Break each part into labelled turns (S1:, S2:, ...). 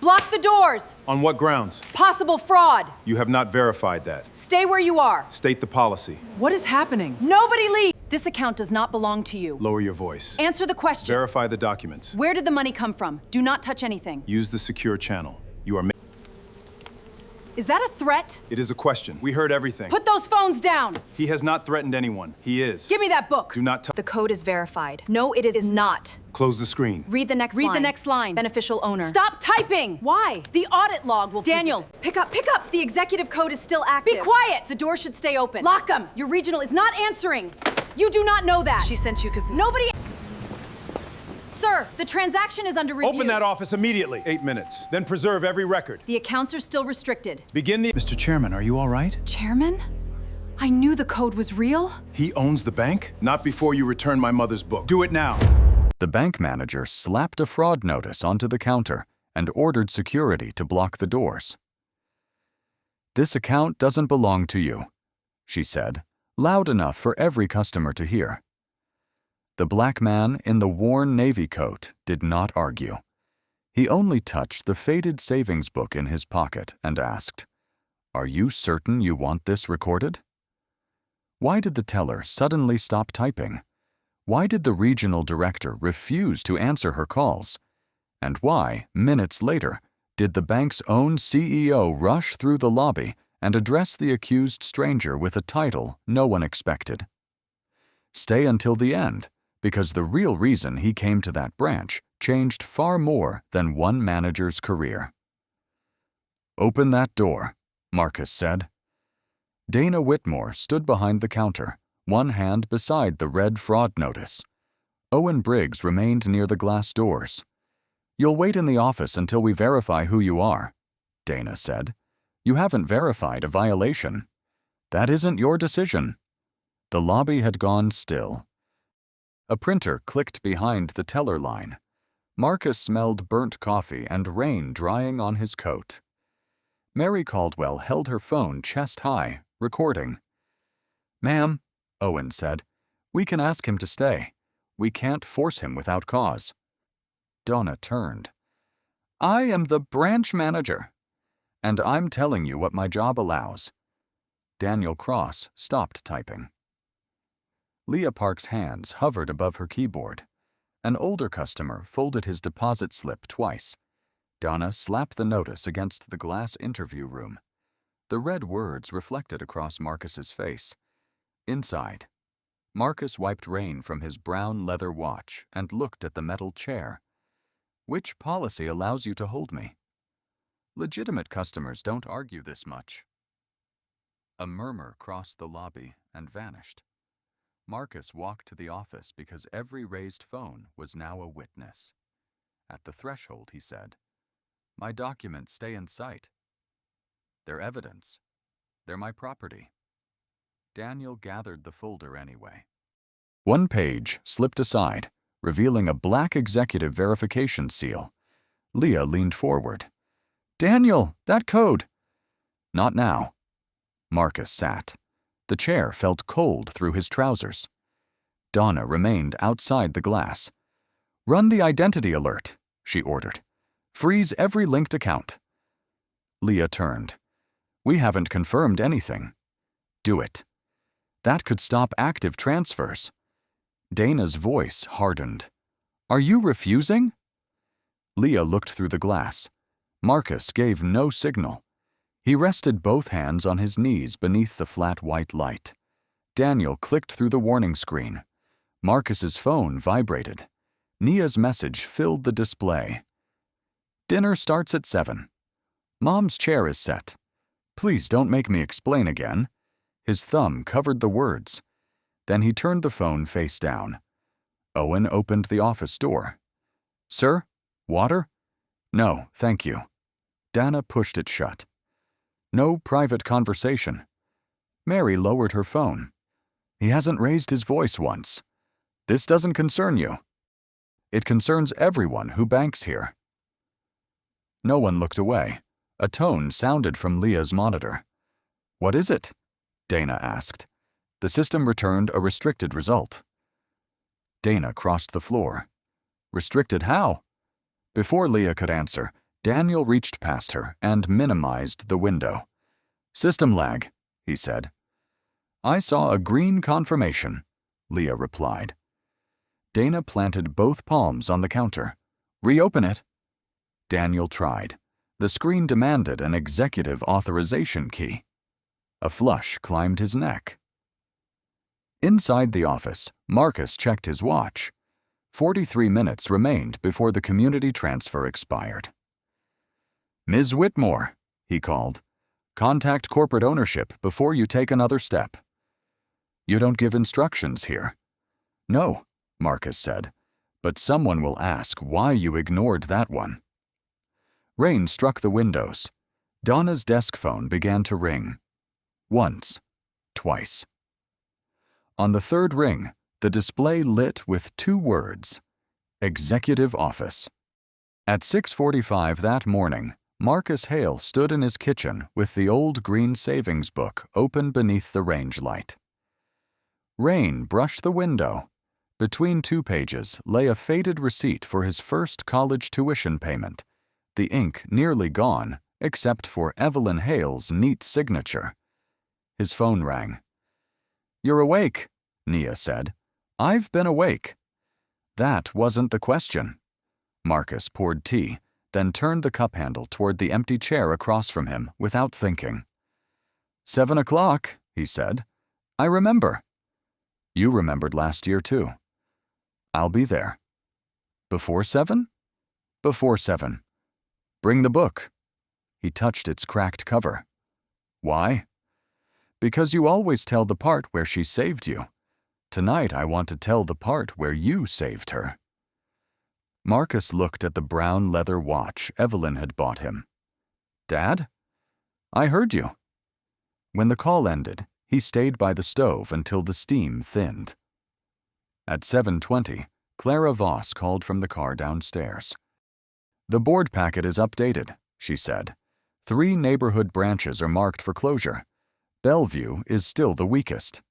S1: Block the doors!
S2: On what grounds?
S1: Possible fraud!
S2: You have not verified that.
S1: Stay where you are.
S2: State the policy.
S3: What is happening?
S1: Nobody leave! This account does not belong to you.
S2: Lower your voice.
S1: Answer the question.
S2: Verify the documents.
S1: Where did the money come from? Do not touch anything.
S2: Use the secure channel. You are.
S1: Is that a threat?
S2: It is a question. We heard everything.
S1: Put those phones down!
S2: He has not threatened anyone. He is.
S1: Give me that book!
S2: Do not touch.
S4: The code is verified. No, it is not.
S2: Close the screen.
S4: Read the next line.
S1: Read the next line.
S4: Beneficial owner.
S1: Stop typing!
S4: Why?
S1: The audit log will
S4: Daniel, pick up. The executive code is still active.
S1: Be quiet!
S4: The door should stay open.
S1: Lock them! Your regional is not answering! You do not know that!
S4: She sent you
S1: Nobody... Sir, the transaction is under review.
S2: Open that office immediately. 8 minutes. Then preserve every record.
S1: The accounts are still restricted.
S2: Begin the... Mr. Chairman, are you all right?
S1: Chairman? I knew the code was real.
S2: He owns the bank? Not before you return my mother's book. Do it now.
S5: The bank manager slapped a fraud notice onto the counter and ordered security to block the doors. "This account doesn't belong to you," she said, loud enough for every customer to hear. The black man in the worn navy coat did not argue. He only touched the faded savings book in his pocket and asked, "Are you certain you want this recorded?" Why did the teller suddenly stop typing? Why did the regional director refuse to answer her calls? And why, minutes later, did the bank's own CEO rush through the lobby and address the accused stranger with a title no one expected? Stay until the end, because the real reason he came to that branch changed far more than one manager's career. "Open that door," Marcus said. Dana Whitmore stood behind the counter, one hand beside the red fraud notice. Owen Briggs remained near the glass doors. "You'll wait in the office until we verify who you are," Dana said. "You haven't verified a violation. That isn't your decision." The lobby had gone still. A printer clicked behind the teller line. Marcus smelled burnt coffee and rain drying on his coat. Mary Caldwell held her phone chest high, recording. "Ma'am," Owen said, "we can ask him to stay. We can't force him without cause." Donna turned. "I am the branch manager, and I'm telling you what my job allows." Daniel Cross stopped typing. Leah Park's hands hovered above her keyboard. An older customer folded his deposit slip twice. Donna slapped the notice against the glass interview room. The red words reflected across Marcus's face. Inside, Marcus wiped rain from his brown leather watch and looked at the metal chair. "Which policy allows you to hold me?" "Legitimate customers don't argue this much." A murmur crossed the lobby and vanished. Marcus walked to the office because every raised phone was now a witness. At the threshold, he said, "My documents stay in sight. They're evidence. They're my property." Daniel gathered the folder anyway. One page slipped aside, revealing a black executive verification seal. Leah leaned forward. "Daniel, that code!" "Not now." Marcus sat. The chair felt cold through his trousers. Donna remained outside the glass. "Run the identity alert," she ordered. "Freeze every linked account." Leah turned. "We haven't confirmed anything." "Do it." "That could stop active transfers." Dana's voice hardened. "Are you refusing?" Leah looked through the glass. Marcus gave no signal. He rested both hands on his knees beneath the flat white light. Daniel clicked through the warning screen. Marcus's phone vibrated. Nia's message filled the display. "Dinner starts at 7. Mom's chair is set. Please don't make me explain again." His thumb covered the words. Then he turned the phone face down. Owen opened the office door. "Sir, water?" "No, thank you." Dana pushed it shut. "No private conversation." Mary lowered her phone. "He hasn't raised his voice once. This doesn't concern you." "It concerns everyone who banks here." No one looked away. A tone sounded from Leah's monitor. "What is it?" Dana asked. The system returned a restricted result. Dana crossed the floor. "Restricted how?" Before Leah could answer, Daniel reached past her and minimized the window. "System lag," he said. "I saw a green confirmation," Leah replied. Dana planted both palms on the counter. "Reopen it." Daniel tried. The screen demanded an executive authorization key. A flush climbed his neck. Inside the office, Marcus checked his watch. 43 minutes remained before the community transfer expired. "Ms. Whitmore," he called, "contact corporate ownership before you take another step." "You don't give instructions here." "No," Marcus said, "but someone will ask why you ignored that one." Rain struck the windows. Donna's desk phone began to ring. Once, twice. On the third ring, the display lit with 2 words: Executive Office. At 6:45 that morning, Marcus Hale stood in his kitchen with the old green savings book open beneath the range light. Rain brushed the window. Between 2 pages lay a faded receipt for his first college tuition payment, the ink nearly gone except for Evelyn Hale's neat signature. His phone rang. "You're awake," Nia said. "I've been awake." That wasn't the question. Marcus poured tea, then turned the cup handle toward the empty chair across from him without thinking. 7 o'clock, he said. "I remember." "You remembered last year, too." "I'll be there." "Before 7? "Before 7. "Bring the book." He touched its cracked cover. "Why?" "Because you always tell the part where she saved you. Tonight I want to tell the part where you saved her." Marcus looked at the brown leather watch Evelyn had bought him. "Dad?" "I heard you." When the call ended, he stayed by the stove until the steam thinned. At 7:20, Clara Voss called from the car downstairs. "The board packet is updated," she said. 3 neighborhood branches are marked for closure. Bellevue is still the weakest.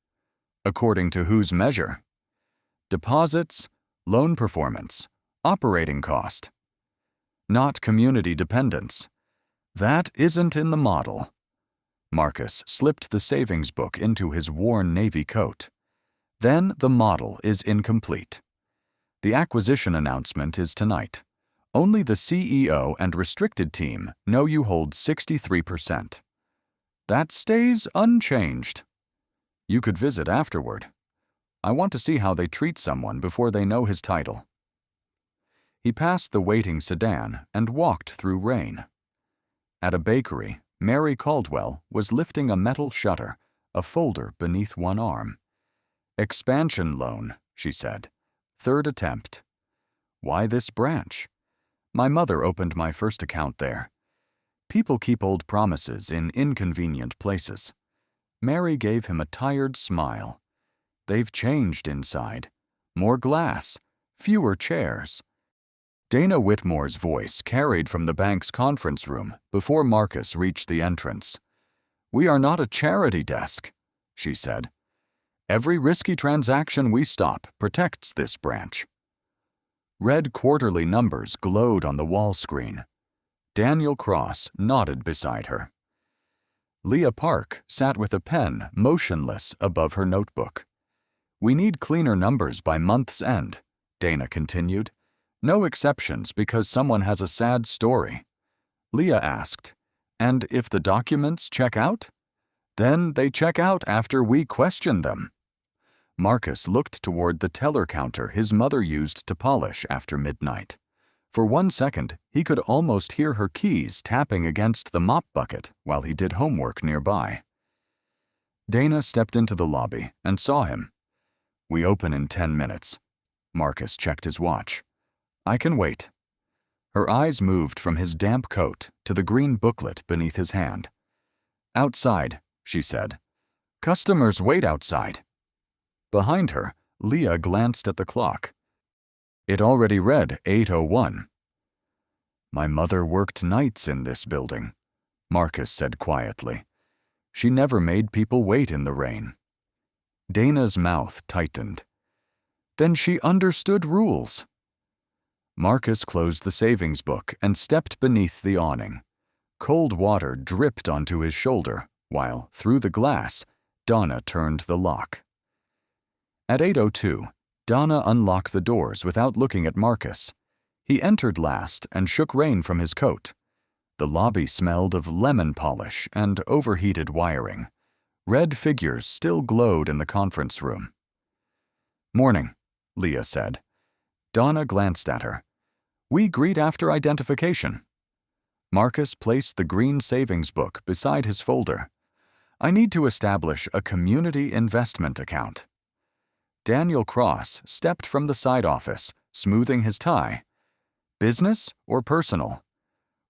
S5: According to whose measure? Deposits, loan performance, operating cost. Not community dependence. That isn't in the model. Marcus slipped the savings book into his worn navy coat. Then the model is incomplete. The acquisition announcement is tonight. Only the CEO and restricted team know you hold 63%. That stays unchanged. You could visit afterward. I want to see how they treat someone before they know his title. He passed the waiting sedan and walked through rain. At a bakery, Mary Caldwell was lifting a metal shutter, a folder beneath one arm. "Expansion loan," she said. "3rd attempt." "Why this branch?" "My mother opened my first account there." People keep old promises in inconvenient places. Mary gave him a tired smile. "They've changed inside. More glass, fewer chairs." Dana Whitmore's voice carried from the bank's conference room before Marcus reached the entrance. "We are not a charity desk," she said. "Every risky transaction we stop protects this branch." Red quarterly numbers glowed on the wall screen. Daniel Cross nodded beside her. Leah Park sat with a pen motionless above her notebook. "We need cleaner numbers by month's end," Dana continued. "No exceptions because someone has a sad story." Leah asked, "And if the documents check out?" "Then they check out after we question them." Marcus looked toward the teller counter his mother used to polish after midnight. For 1 second, he could almost hear her keys tapping against the mop bucket while he did homework nearby. Dana stepped into the lobby and saw him. "We open in 10 minutes. Marcus checked his watch. "I can wait." Her eyes moved from his damp coat to the green booklet beneath his hand. "Outside," she said. "Customers wait outside." Behind her, Leah glanced at the clock. It already read 8:01. "My mother worked nights in this building," Marcus said quietly. "She never made people wait in the rain." Dana's mouth tightened. "Then she understood rules." Marcus closed the savings book and stepped beneath the awning. Cold water dripped onto his shoulder, while, through the glass, Dana turned the lock. At 8:02, Dana unlocked the doors without looking at Marcus. He entered last and shook rain from his coat. The lobby smelled of lemon polish and overheated wiring. Red figures still glowed in the conference room. "Morning," Leah said. Dana glanced at her. "We greet after identification." Marcus placed the green savings book beside his folder. "I need to establish a community investment account." Daniel Cross stepped from the side office, smoothing his tie. "Business or personal?"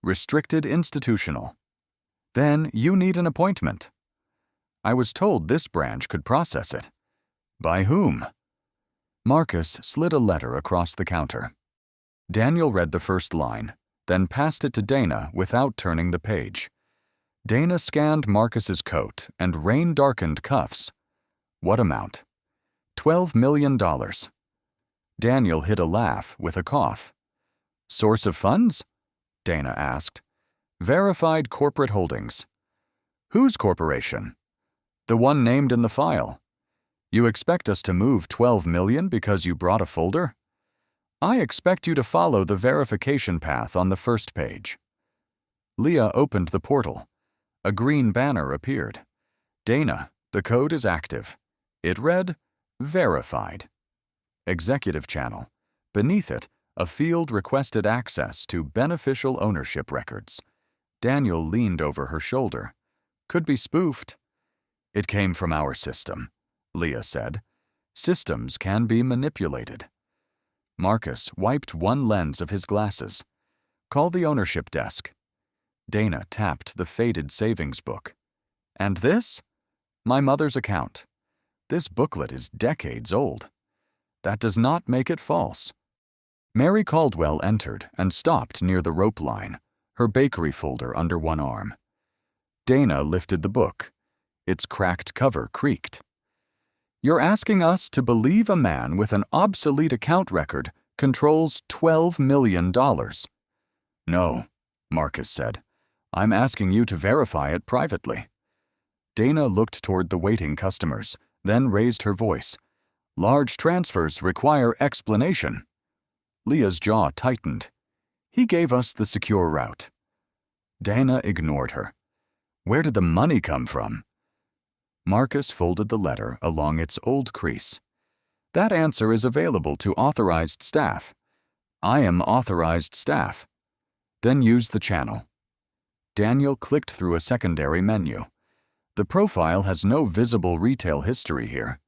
S5: "Restricted institutional." "Then you need an appointment." "I was told this branch could process it." "By whom?" Marcus slid a letter across the counter. Daniel read the first line, then passed it to Dana without turning the page. Dana scanned Marcus's coat and rain-darkened cuffs. "What amount?" $12 million. Daniel hid a laugh with a cough. "Source of funds?" Dana asked. "Verified corporate holdings." "Whose corporation?" "The one named in the file." "You expect us to move $12 million because you brought a folder?" "I expect you to follow the verification path on the first page." Leah opened the portal. A green banner appeared. "Dana, the code is active." It read, "Verified." Executive channel. Beneath it, a field requested access to beneficial ownership records. Daniel leaned over her shoulder. "Could be spoofed." "It came from our system," Leah said. "Systems can be manipulated." Marcus wiped one lens of his glasses. "Call the ownership desk." Dana tapped the faded savings book. "And this?" "My mother's account. This booklet is decades old." "That does not make it false." Mary Caldwell entered and stopped near the rope line, her bakery folder under one arm. Dana lifted the book. Its cracked cover creaked. "You're asking us to believe a man with an obsolete account record controls $12 million. "No," Marcus said. "I'm asking you to verify it privately." Dana looked toward the waiting customers, then raised her voice. "Large transfers require explanation." Leah's jaw tightened. "He gave us the secure route." Dana ignored her. "Where did the money come from?" Marcus folded the letter along its old crease. "That answer is available to authorized staff." "I am authorized staff." "Then use the channel." Daniel clicked through a secondary menu. "The profile has no visible retail history here."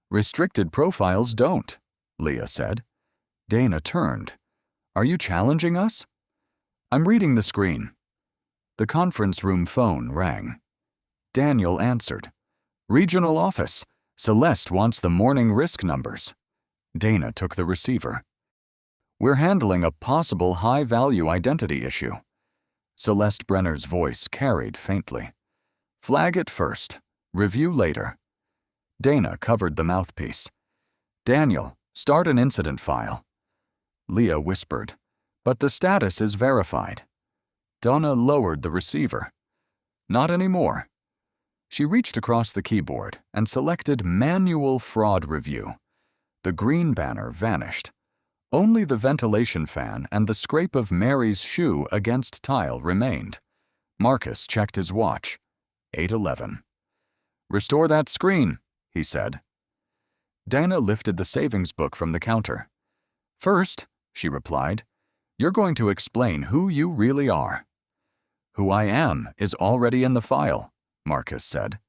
S5: "Restricted profiles don't," Leah said. Dana turned. "Are you challenging us?" "I'm reading the screen." The conference room phone rang. Daniel answered. "Regional office. Celeste wants the morning risk numbers." Dana took the receiver. "We're handling a possible high-value identity issue." Celeste Brenner's voice carried faintly. "Flag it first. Review later." Dana covered the mouthpiece. "Daniel, start an incident file." Leah whispered, "But the status is verified." Dana lowered the receiver. "Not anymore." She reached across the keyboard and selected Manual Fraud Review. The green banner vanished. Only the ventilation fan and the scrape of Mary's shoe against tile remained. Marcus checked his watch. 8:11. "Restore that screen," he said. Dana lifted the savings book from the counter. "First," she replied, "you're going to explain who you really are." "Who I am is already in the file," Marcus said.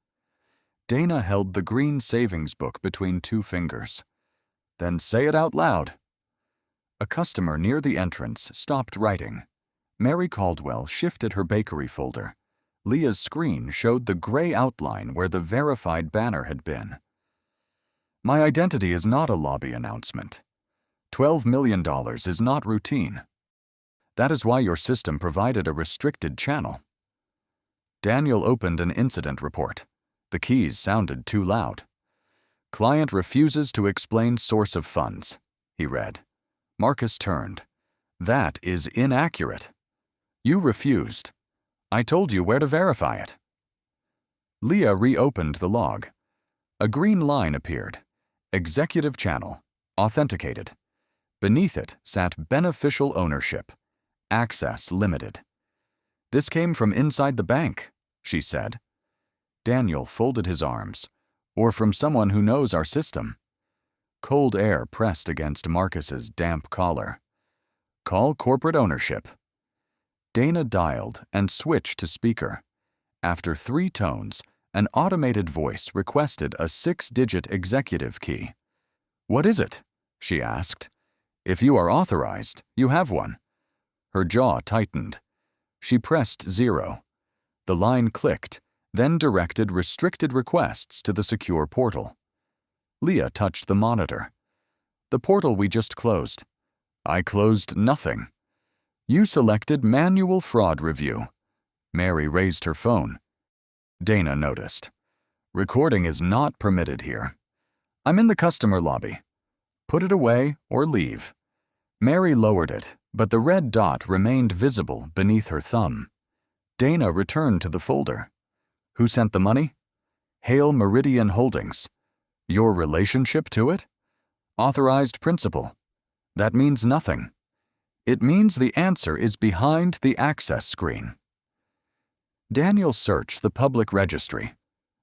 S5: Dana held the green savings book between two fingers. "Then say it out loud." A customer near the entrance stopped writing. Mary Caldwell shifted her bakery folder. Leah's screen showed the gray outline where the verified banner had been. "My identity is not a lobby announcement. $12 million is not routine. That is why your system provided a restricted channel." Daniel opened an incident report. The keys sounded too loud. "Client refuses to explain source of funds," he read. Marcus turned. That is inaccurate. You refused. I told you where to verify it. Leah reopened the log. A green line appeared. Executive channel. Authenticated. Beneath it sat beneficial ownership. Access limited. This came from inside the bank, she said. Daniel folded his arms. Or from someone who knows our system. Cold air pressed against Marcus's damp collar. Call corporate ownership. Dana dialed and switched to speaker. After 3 tones, an automated voice requested a 6-digit executive key. What is it? She asked. If you are authorized, you have one. Her jaw tightened. She pressed 0. The line clicked, then directed restricted requests to the secure portal. Leah touched the monitor. The portal we just closed. I closed nothing. You selected manual fraud review. Mary raised her phone. Dana noticed. Recording is not permitted here. I'm in the customer lobby. Put it away or leave. Mary lowered it, but the red dot remained visible beneath her thumb. Dana returned to the folder. Who sent the money? Hale Meridian Holdings. Your relationship to it? Authorized principal. That means nothing. It means the answer is behind the access screen. Daniel searched the public registry.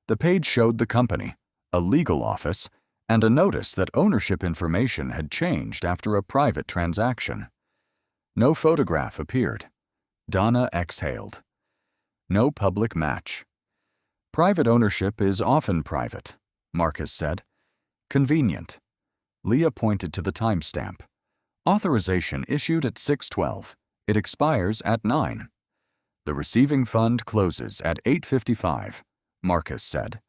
S5: The page showed the company, a legal office, and a notice that ownership information had changed after a private transaction. No photograph appeared. Donna exhaled. No public match. Private ownership is often private, Marcus said. Convenient. Leah pointed to the timestamp. Authorization issued at 6:12. It expires at 9. The receiving fund closes at 8:55, Marcus said.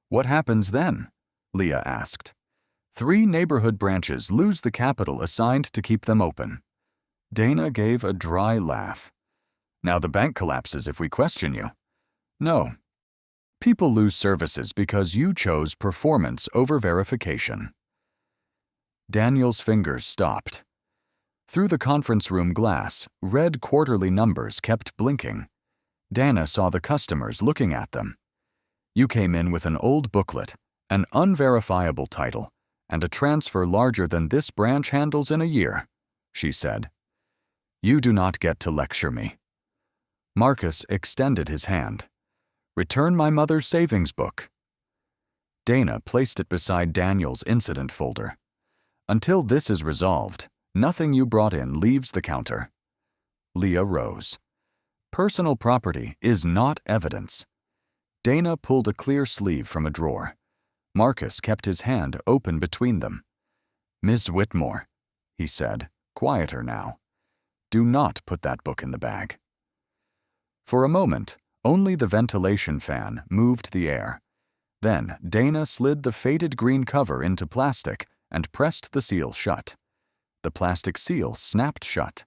S5: What happens then? Leah asked. 3 neighborhood branches lose the capital assigned to keep them open. Dana gave a dry laugh. Now the bank collapses if we question you. No. People lose services because you chose performance over verification. Daniel's fingers stopped. Through the conference room glass, red quarterly numbers kept blinking. Dana saw the customers looking at them. You came in with an old booklet, an unverifiable title, and a transfer larger than this branch handles in a year, she said. You do not get to lecture me. Marcus extended his hand. Return my mother's savings book. Dana placed it beside Daniel's incident folder. Until this is resolved, nothing you brought in leaves the counter. Leah rose. Personal property is not evidence. Dana pulled a clear sleeve from a drawer. Marcus kept his hand open between them. Miss Whitmore, he said, quieter now. Do not put that book in the bag. For a moment, only the ventilation fan moved the air. Then Dana slid the faded green cover into plastic and pressed the seal shut. The plastic seal snapped shut.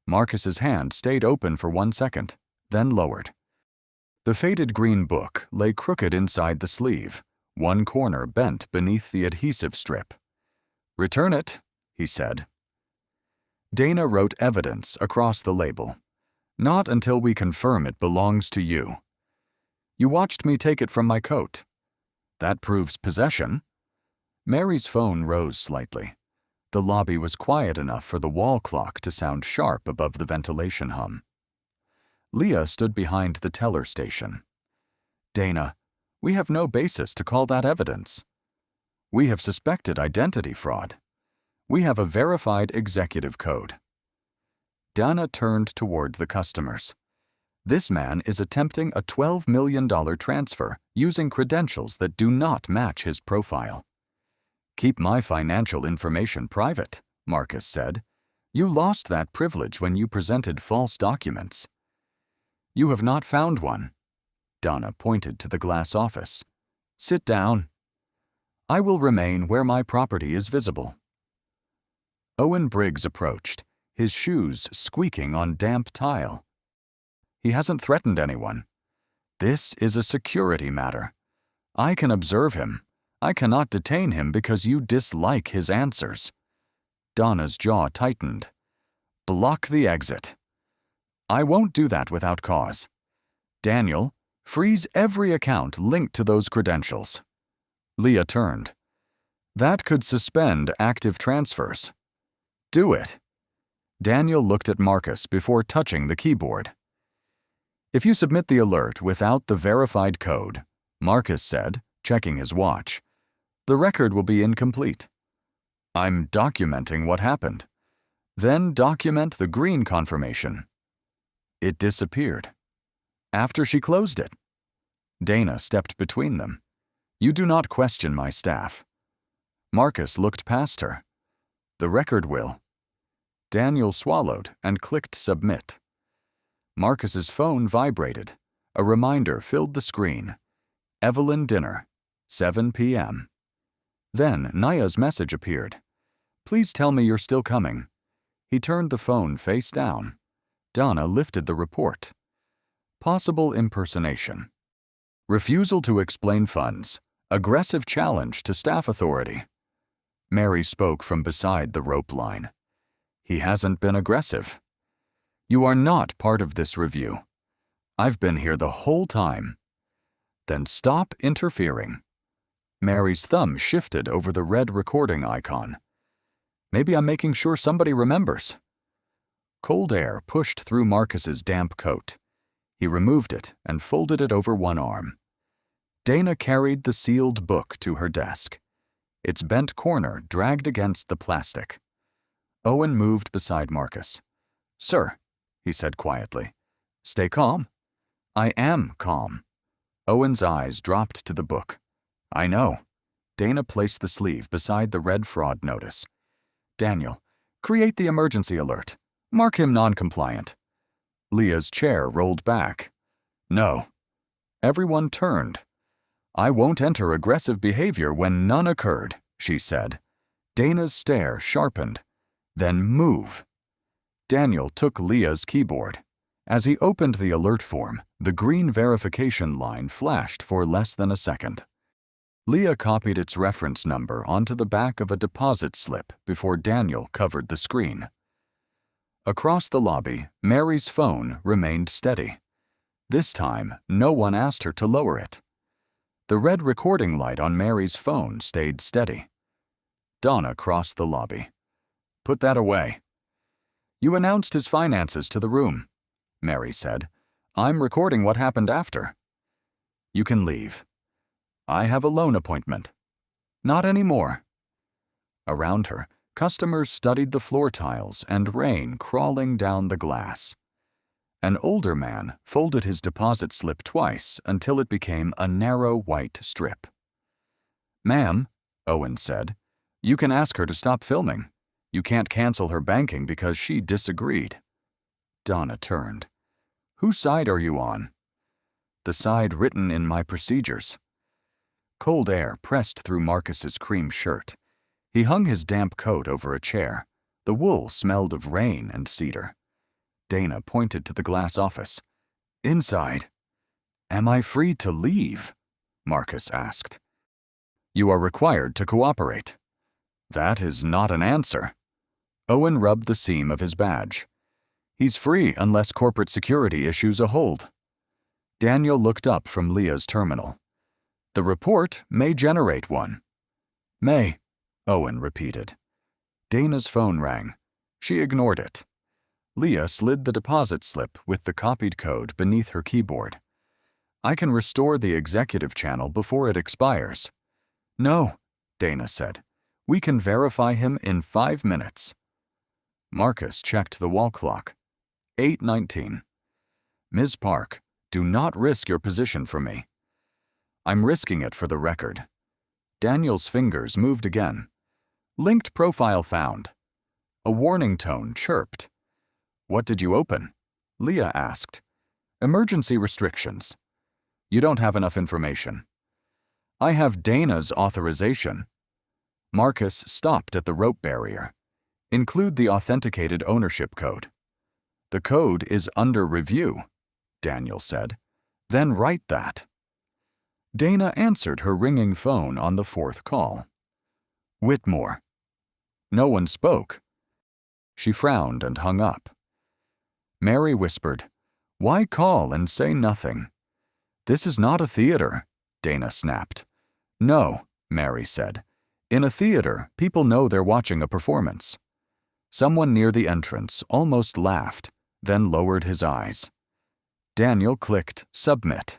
S5: Marcus's hand stayed open for 1 second, then lowered. The faded green book lay crooked inside the sleeve, one corner bent beneath the adhesive strip. Return it, he said. Dana wrote evidence across the label. Not until we confirm it belongs to you. You watched me take it from my coat. That proves possession. Mary's phone rose slightly. The lobby was quiet enough for the wall clock to sound sharp above the ventilation hum. Leah stood behind the teller station. Dana, we have no basis to call that evidence. We have suspected identity fraud. We have a verified executive code. Dana turned toward the customers. This man is attempting a $12 million transfer using credentials that do not match his profile. Keep my financial information private, Marcus said. You lost that privilege when you presented false documents. You have not found one. Donna pointed to the glass office. Sit down. I will remain where my property is visible. Owen Briggs approached, his shoes squeaking on damp tile. He hasn't threatened anyone. This is a security matter. I can observe him. I cannot detain him because you dislike his answers. Donna's jaw tightened. Block the exit. I won't do that without cause. Daniel, freeze every account linked to those credentials. Leah turned. That could suspend active transfers. Do it. Daniel looked at Marcus before touching the keyboard. If you submit the alert without the verified code, Marcus said, checking his watch, the record will be incomplete. I'm documenting what happened. Then document the green confirmation. It disappeared. After she closed it. Dana stepped between them. You do not question my staff. Marcus looked past her. The record will. Daniel swallowed and clicked submit. Marcus's phone vibrated. A reminder filled the screen. Evelyn dinner, 7 p.m. Then Naya's message appeared. Please tell me you're still coming. He turned the phone face down. Donna lifted the report. Possible impersonation. Refusal to explain funds. Aggressive challenge to staff authority. Mary spoke from beside the rope line. He hasn't been aggressive. You are not part of this review. I've been here the whole time. Then stop interfering. Mary's thumb shifted over the red recording icon. Maybe I'm making sure somebody remembers. Cold air pushed through Marcus's damp coat. He removed it and folded it over one arm. Dana carried the sealed book to her desk. Its bent corner dragged against the plastic. Owen moved beside Marcus. Sir, he said quietly. Stay calm. I am calm. Owen's eyes dropped to the book. I know. Dana placed the sleeve beside the red fraud notice. Daniel, create the emergency alert. Mark him non-compliant. Leah's chair rolled back. No. Everyone turned. I won't enter aggressive behavior when none occurred, she said. Dana's stare sharpened. Then move. Daniel took Leah's keyboard. As he opened the alert form, the green verification line flashed for less than a second. Leah copied its reference number onto the back of a deposit slip before Daniel covered the screen. Across the lobby, Mary's phone remained steady. This time, no one asked her to lower it. The red recording light on Mary's phone stayed steady. Donna crossed the lobby. Put that away. You announced his finances to the room, Mary said. I'm recording what happened after. You can leave. I have a loan appointment. Not anymore. Around her, customers studied the floor tiles and rain crawling down the glass. An older man folded his deposit slip twice until it became a narrow white strip. Ma'am, Owen said, you can ask her to stop filming. You can't cancel her banking because she disagreed. Donna turned. Whose side are you on? The side written in my procedures. Cold air pressed through Marcus's cream shirt. He hung his damp coat over a chair. The wool smelled of rain and cedar. Dana pointed to the glass office. Inside. Am I free to leave? Marcus asked. You are required to cooperate. That is not an answer. Owen rubbed the seam of his badge. He's free unless corporate security issues a hold. Daniel looked up from Leah's terminal. The report may generate one. May, Owen repeated. Dana's phone rang. She ignored it. Leah slid the deposit slip with the copied code beneath her keyboard. I can restore the executive channel before it expires. No, Dana said. We can verify him in 5 minutes. Marcus checked the wall clock. 8:19. Ms. Park, do not risk your position for me. I'm risking it for the record. Daniel's fingers moved again. Linked profile found. A warning tone chirped. What did you open? Leah asked. Emergency restrictions. You don't have enough information. I have Dana's authorization. Marcus stopped at the rope barrier. Include the authenticated ownership code. The code is under review, Daniel said. Then write that. Dana answered her ringing phone on the 4th call. Whitmore. No one spoke. She frowned and hung up. Mary whispered, "Why call and say nothing?" "This is not a theater," Dana snapped. "No," Mary said. "In a theater, people know they're watching a performance." Someone near the entrance almost laughed, then lowered his eyes. Daniel clicked Submit.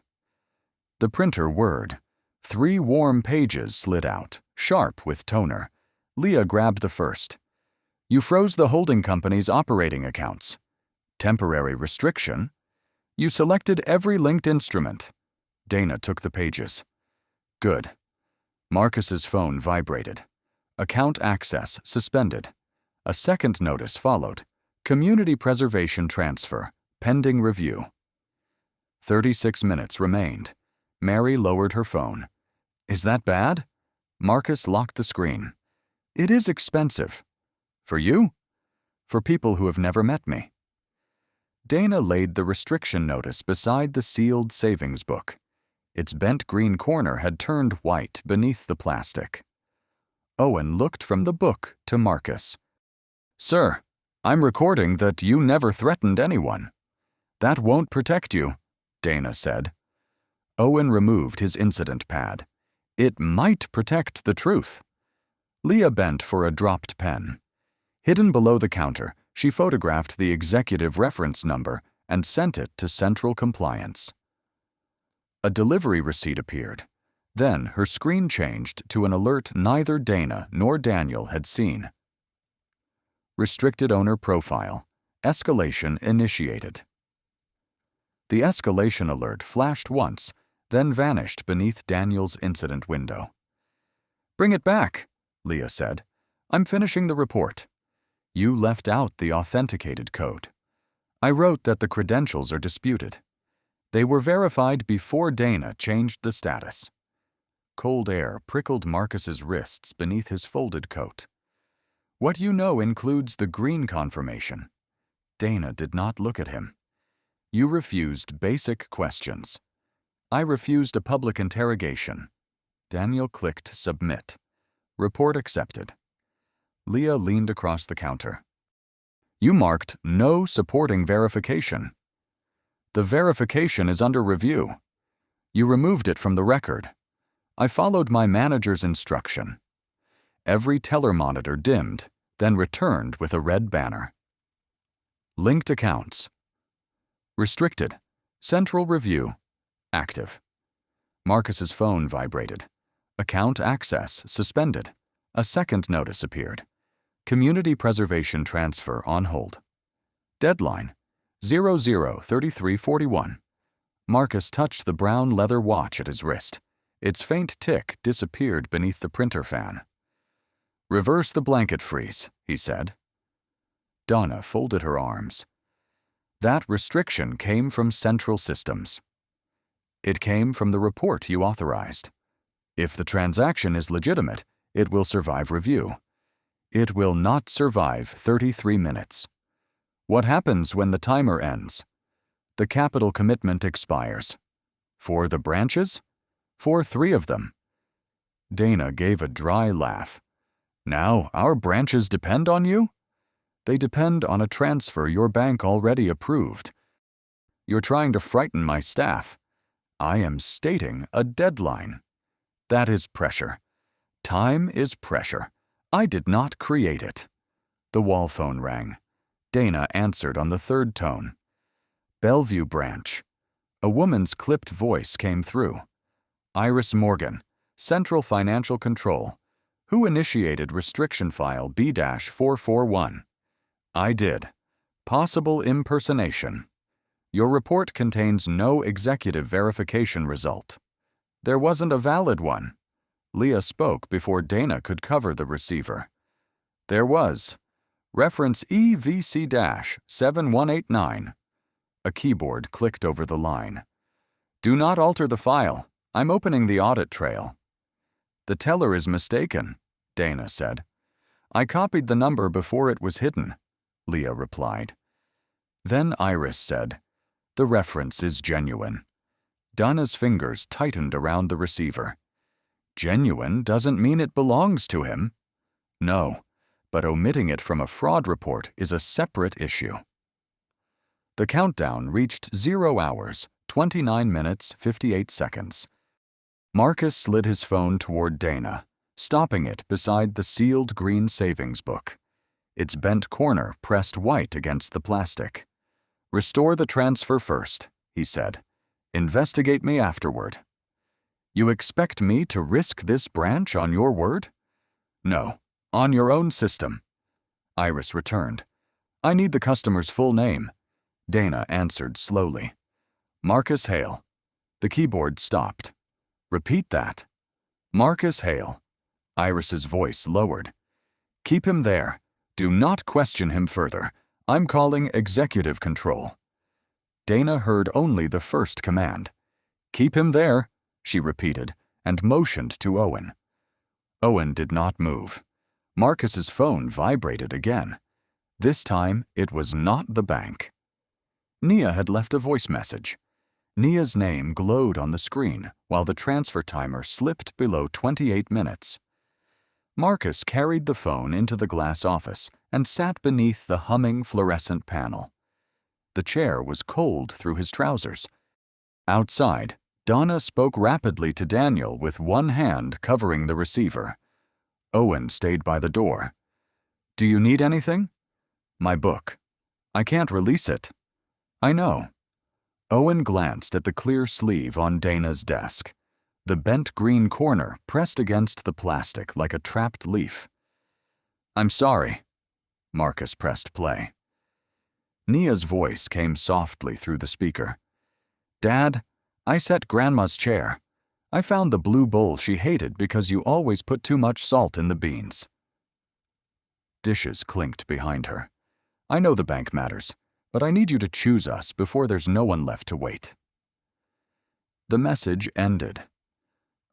S5: The printer whirred. 3 warm pages slid out, sharp with toner. Leah grabbed the first. "You froze the holding company's operating accounts. Temporary restriction. You selected every linked instrument." Dana took the pages. "Good." Marcus's phone vibrated. Account access suspended. A second notice followed. Community preservation transfer, pending review. 36 minutes remained. Mary lowered her phone. "Is that bad?" Marcus locked the screen. "It is expensive." "For you?" "For people who have never met me." Dana laid the restriction notice beside the sealed savings book. Its bent green corner had turned white beneath the plastic. Owen looked from the book to Marcus. "Sir, I'm recording that you never threatened anyone." "That won't protect you," Dana said. Owen removed his incident pad. "It might protect the truth." Leah bent for a dropped pen. Hidden below the counter, she photographed the executive reference number and sent it to Central Compliance. A delivery receipt appeared. Then her screen changed to an alert neither Dana nor Daniel had seen. Restricted owner profile. Escalation initiated. The escalation alert flashed once, then vanished beneath Daniel's incident window. "Bring it back," Leah said. "I'm finishing the report." "You left out the authenticated code." "I wrote that the credentials are disputed." "They were verified before Dana changed the status." Cold air prickled Marcus's wrists beneath his folded coat. "What you know includes the green confirmation." Dana did not look at him. "You refused basic questions." "I refused a public interrogation." Daniel clicked Submit. Report accepted. Leah leaned across the counter. "You marked no supporting verification." "The verification is under review." "You removed it from the record." "I followed my manager's instruction." Every teller monitor dimmed, then returned with a red banner. Linked accounts. Restricted. Central review. Active. Marcus's phone vibrated. Account access suspended. A second notice appeared. Community preservation transfer on hold. Deadline 00:33:41. Marcus touched the brown leather watch at his wrist. Its faint tick disappeared beneath the printer fan. "Reverse the blanket freeze," he said. Donna folded her arms. "That restriction came from Central Systems." "It came from the report you authorized. If the transaction is legitimate, it will survive review. It will not survive 33 minutes. What happens when the timer ends? The capital commitment expires. For the branches? For 3 of them." Dana gave a dry laugh. "Now our branches depend on you?" "They depend on a transfer your bank already approved." "You're trying to frighten my staff." "I am stating a deadline." "That is pressure. Time is pressure. I did not create it." The wall phone rang. Dana answered on the third tone. "Bellevue branch." A woman's clipped voice came through. "Iris Morgan, Central Financial Control. Who initiated restriction file B-441? "I did. Possible impersonation. Your report contains no executive verification result." "There wasn't a valid one." Leah spoke before Dana could cover the receiver. "There was. Reference EVC-7189. A keyboard clicked over the line. "Do not alter the file. I'm opening the audit trail." "The teller is mistaken," Dana said. "I copied the number before it was hidden," Leah replied. Then Iris said, "The reference is genuine." Donna's fingers tightened around the receiver. "Genuine doesn't mean it belongs to him." "No. but omitting it from a fraud report is a separate issue. The countdown reached 0 hours, 29 minutes, 58 seconds. Marcus slid his phone toward Dana, stopping it beside the sealed green savings book. Its bent corner pressed white against the plastic. "Restore the transfer first," he said. "Investigate me afterward." "You expect me to risk this branch on your word?" "No, on your own system." Iris returned. "I need the customer's full name." Dana answered slowly. "Marcus Hale." The keyboard stopped. "Repeat that." "Marcus Hale." Iris's voice lowered. "Keep him there. Do not question him further. I'm calling executive control." Dana heard only the first command. "Keep him there," she repeated, and motioned to Owen. Owen did not move. Marcus's phone vibrated again. This time, it was not the bank. Nia had left a voice message. Nia's name glowed on the screen while the transfer timer slipped below 28 minutes. Marcus carried the phone into the glass office and sat beneath the humming fluorescent panel. The chair was cold through his trousers. Outside, Donna spoke rapidly to Daniel with one hand covering the receiver. Owen stayed by the door. "Do you need anything?" "My book. I can't release it." "I know." Owen glanced at the clear sleeve on Dana's desk. The bent green corner pressed against the plastic like a trapped leaf. "I'm sorry." Marcus pressed play. Nia's voice came softly through the speaker. "Dad, I set Grandma's chair. I found the blue bowl she hated because you always put too much salt in the beans." Dishes clinked behind her. "I know the bank matters, but I need you to choose us before there's no one left to wait." The message ended.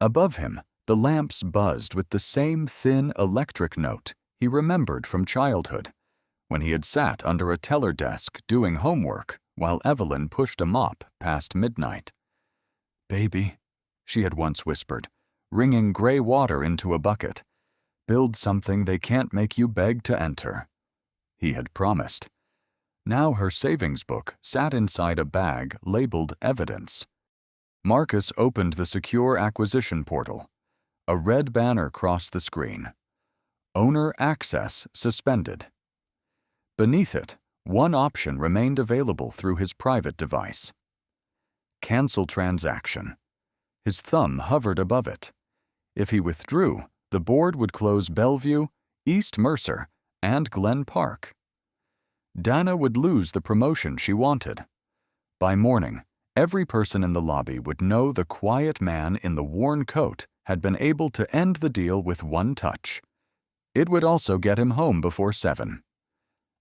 S5: Above him, the lamps buzzed with the same thin electric note he remembered from childhood, when he had sat under a teller desk doing homework while Evelyn pushed a mop past midnight. "Baby," she had once whispered, wringing gray water into a bucket. "Build something they can't make you beg to enter." He had promised. Now her savings book sat inside a bag labeled Evidence. Marcus opened the secure acquisition portal. A red banner crossed the screen. Owner access suspended. Beneath it, one option remained available through his private device. Cancel transaction. His thumb hovered above it. If he withdrew, the board would close Bellevue, East Mercer, and Glen Park. Dana would lose the promotion she wanted. By morning, every person in the lobby would know the quiet man in the worn coat had been able to end the deal with one touch. It would also get him home before 7.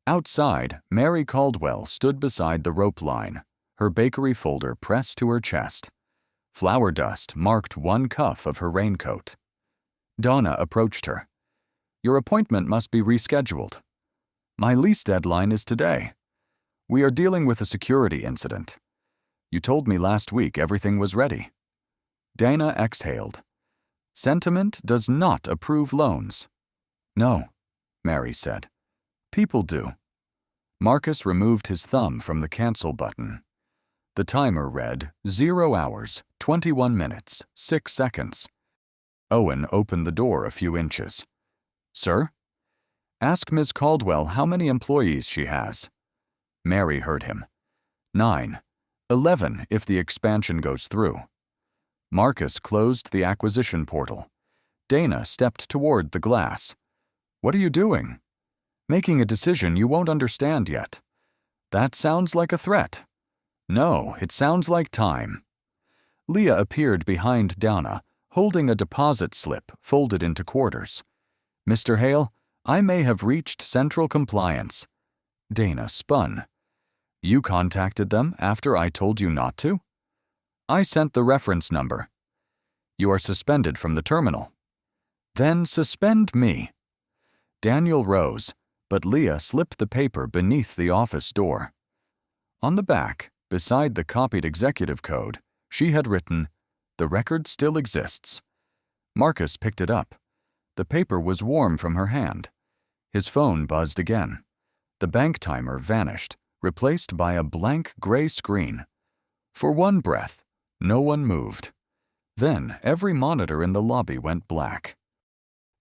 S5: Outside, Mary Caldwell stood beside the rope line, her bakery folder pressed to her chest. Flour dust marked one cuff of her raincoat. Donna approached her. "Your appointment must be rescheduled." "My lease deadline is today. We are dealing with a security incident. You told me last week everything was ready." Dana exhaled. "Sentiment does not approve loans." "No," Mary said. "People do." Marcus removed his thumb from the cancel button. The timer read 0 hours, 21 minutes, 6 seconds. Owen opened the door a few inches. "Sir?" "Ask Ms. Caldwell how many employees she has." Mary heard him. 9. 11 if the expansion goes through. Marcus closed the acquisition portal. Dana stepped toward the glass. "What are you doing?" "Making a decision you won't understand yet." "That sounds like a threat." "No, it sounds like time." Leah appeared behind Dana, holding a deposit slip folded into quarters. "Mr. Hale, I may have reached central compliance." Dana spun. "You contacted them after I told you not to?" "I sent the reference number." "You are suspended from the terminal." "Then suspend me." Daniel rose, but Leah slipped the paper beneath the office door. On the back, beside the copied executive code, she had written, "The record still exists." Marcus picked it up. The paper was warm from her hand. His phone buzzed again. The bank timer vanished, replaced by a blank gray screen. For one breath, no one moved. Then every monitor in the lobby went black.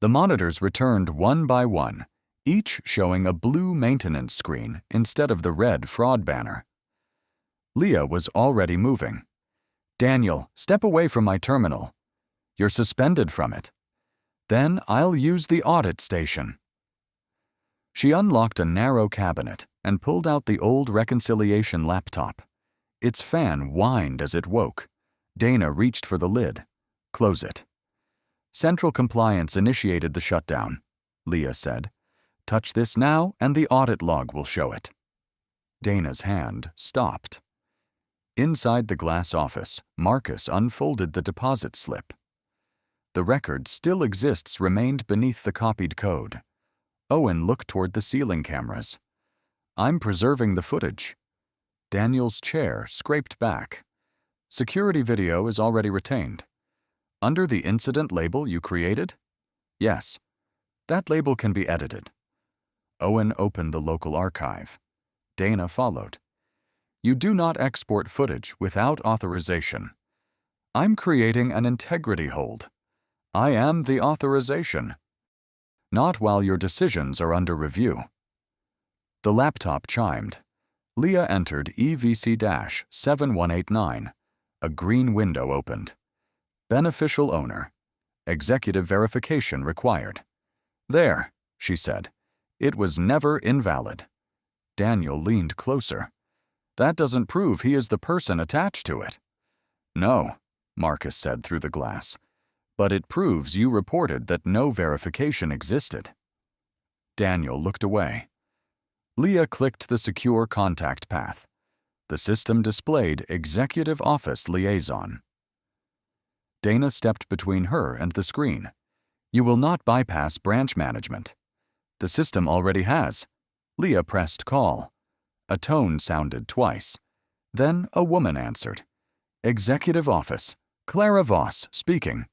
S5: The monitors returned one by one, each showing a blue maintenance screen instead of the red fraud banner. Leah was already moving. "Daniel, step away from my terminal. You're suspended from it. Then I'll use the audit station." She unlocked a narrow cabinet and pulled out the old reconciliation laptop. Its fan whined as it woke. Dana reached for the lid. "Close it." "Central Compliance initiated the shutdown," Leah said. "Touch this now and the audit log will show it." Dana's hand stopped. Inside the glass office, Marcus unfolded the deposit slip. The record still exists remained beneath the copied code. Owen looked toward the ceiling cameras. "I'm preserving the footage." Daniel's chair scraped back. "Security video is already retained." "Under the incident label you created?" "Yes. That label can be edited." Owen opened the local archive. Dana followed. "You do not export footage without authorization. I'm creating an integrity hold. I am the authorization. Not while your decisions are under review." The laptop chimed. Leah entered EVC-7189. A green window opened. "Beneficial owner. Executive verification required." "There," she said. "It was never invalid." Daniel leaned closer. "That doesn't prove he is the person attached to it." "No," Marcus said through the glass. "But it proves you reported that no verification existed." Daniel looked away. Leah clicked the secure contact path. The system displayed Executive Office Liaison. Dana stepped between her and the screen. "You will not bypass branch management." "The system already has." Leah pressed call. A tone sounded twice. Then a woman answered. "Executive Office, Clara Voss speaking."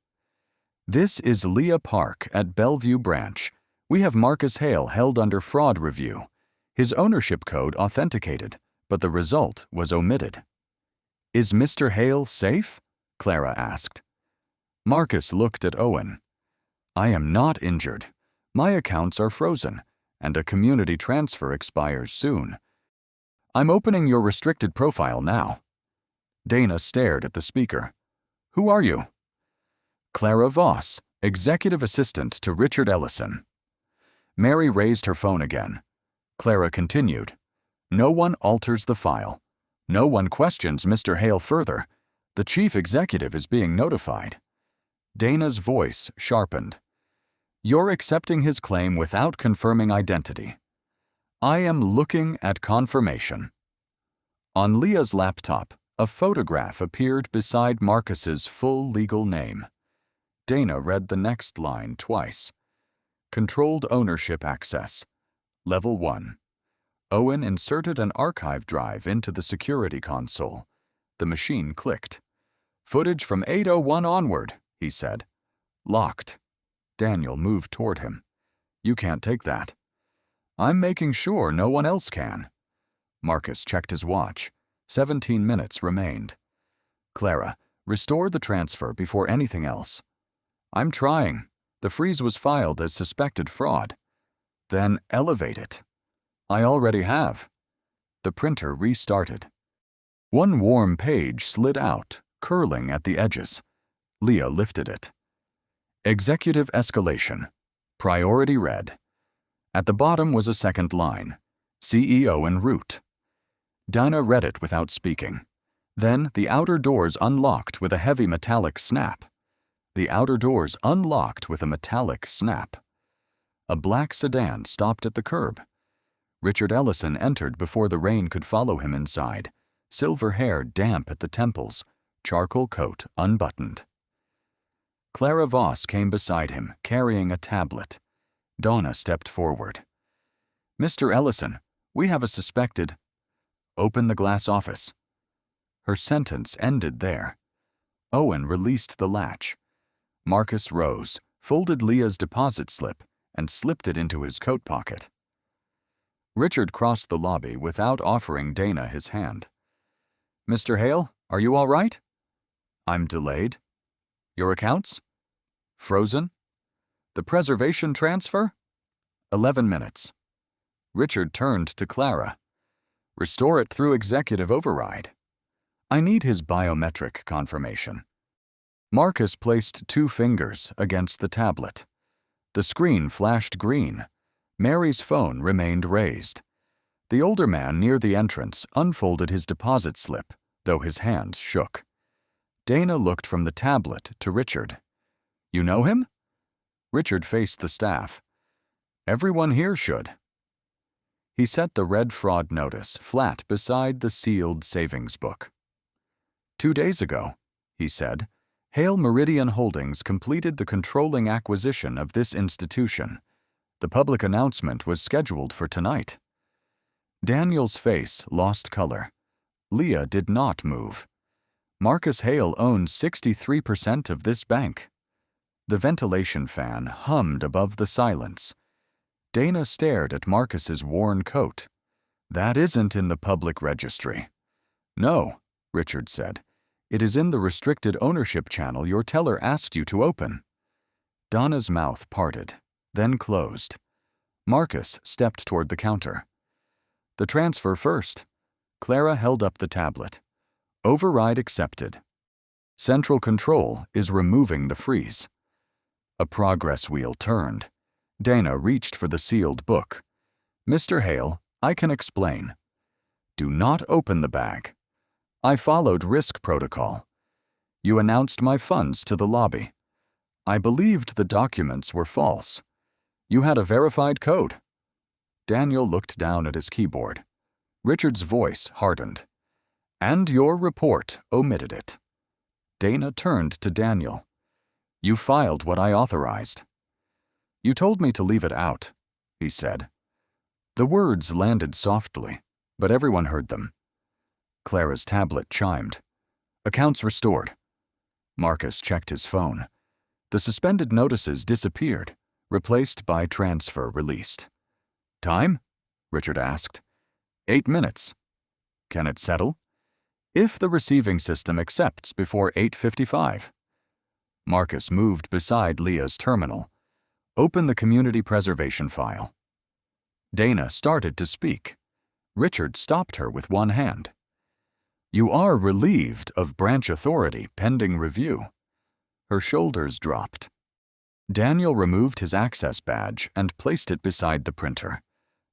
S5: "This is Leah Park at Bellevue Branch. We have Marcus Hale held under fraud review. His ownership code authenticated, but the result was omitted." "Is Mr. Hale safe?" Clara asked. Marcus looked at Owen. "I am not injured. My accounts are frozen, and a community transfer expires soon. I'm opening your restricted profile now." Dana stared at the speaker. "Who are you?" "Clara Voss, executive assistant to Richard Ellison." Mary raised her phone again. Clara continued. "No one alters the file. No one questions Mr. Hale further. The chief executive is being notified." Dana's voice sharpened. "You're accepting his claim without confirming identity." "I am looking at confirmation." On Leah's laptop, a photograph appeared beside Marcus's full legal name. Dana read the next line twice. "Controlled ownership access. Level 1. Owen inserted an archive drive into the security console. The machine clicked. "Footage from 8:01 onward," he said. "Locked." Daniel moved toward him. "You can't take that." "I'm making sure no one else can." Marcus checked his watch. 17 minutes remained. "Clara, restore the transfer before anything else." "I'm trying. The freeze was filed as suspected fraud." "Then elevate it." "I already have." The printer restarted. One warm page slid out, curling at the edges. Leah lifted it. Executive escalation. Priority red. At the bottom was a second line. CEO en route. Dana read it without speaking. Then the outer doors unlocked with a heavy metallic snap. The outer doors unlocked with a metallic snap. A black sedan stopped at the curb. Richard Ellison entered before the rain could follow him inside, silver hair damp at the temples, charcoal coat unbuttoned. Clara Voss came beside him, carrying a tablet. Donna stepped forward. "Mr. Ellison, we have a suspected—" "Open the glass office." Her sentence ended there. Owen released the latch. Marcus rose, folded Leah's deposit slip, and slipped it into his coat pocket. Richard crossed the lobby without offering Dana his hand. "Mr. Hale, are you all right?" "I'm delayed." "Your accounts?" "Frozen." "The preservation transfer?" 11 minutes. Richard turned to Clara. "Restore it through executive override." "I need his biometric confirmation." Marcus placed 2 fingers against the tablet. The screen flashed green. Mary's phone remained raised. The older man near the entrance unfolded his deposit slip, though his hands shook. Dana looked from the tablet to Richard. "You know him?" Richard faced the staff. "Everyone here should." He set the red fraud notice flat beside the sealed savings book. "2 days ago," he said, "Hale Meridian Holdings completed the controlling acquisition of this institution. The public announcement was scheduled for tonight." Daniel's face lost color. Leah did not move. Marcus Hale owned 63% of this bank. The ventilation fan hummed above the silence. Dana stared at Marcus's worn coat. "That isn't in the public registry." "No," Richard said. "It is in the restricted ownership channel your teller asked you to open." Donna's mouth parted, then closed. Marcus stepped toward the counter. "The transfer first." Clara held up the tablet. "Override accepted. Central control is removing the freeze." A progress wheel turned. Dana reached for the sealed book. "Mr. Hale, I can explain." "Do not open the bag." "I followed risk protocol." "You announced my funds to the lobby." "I believed the documents were false." "You had a verified code." Daniel looked down at his keyboard. Richard's voice hardened. "And your report omitted it." Dana turned to Daniel. "You filed what I authorized." "You told me to leave it out," he said. The words landed softly, but everyone heard them. Clara's tablet chimed. "Accounts restored." Marcus checked his phone. The suspended notices disappeared, replaced by transfer released. "Time?" Richard asked. 8 minutes. "Can it settle?" "If the receiving system accepts before 8:55. Marcus moved beside Leah's terminal. "Open the community preservation file." Dana started to speak. Richard stopped her with one hand. "You are relieved of branch authority pending review." Her shoulders dropped. Daniel removed his access badge and placed it beside the printer.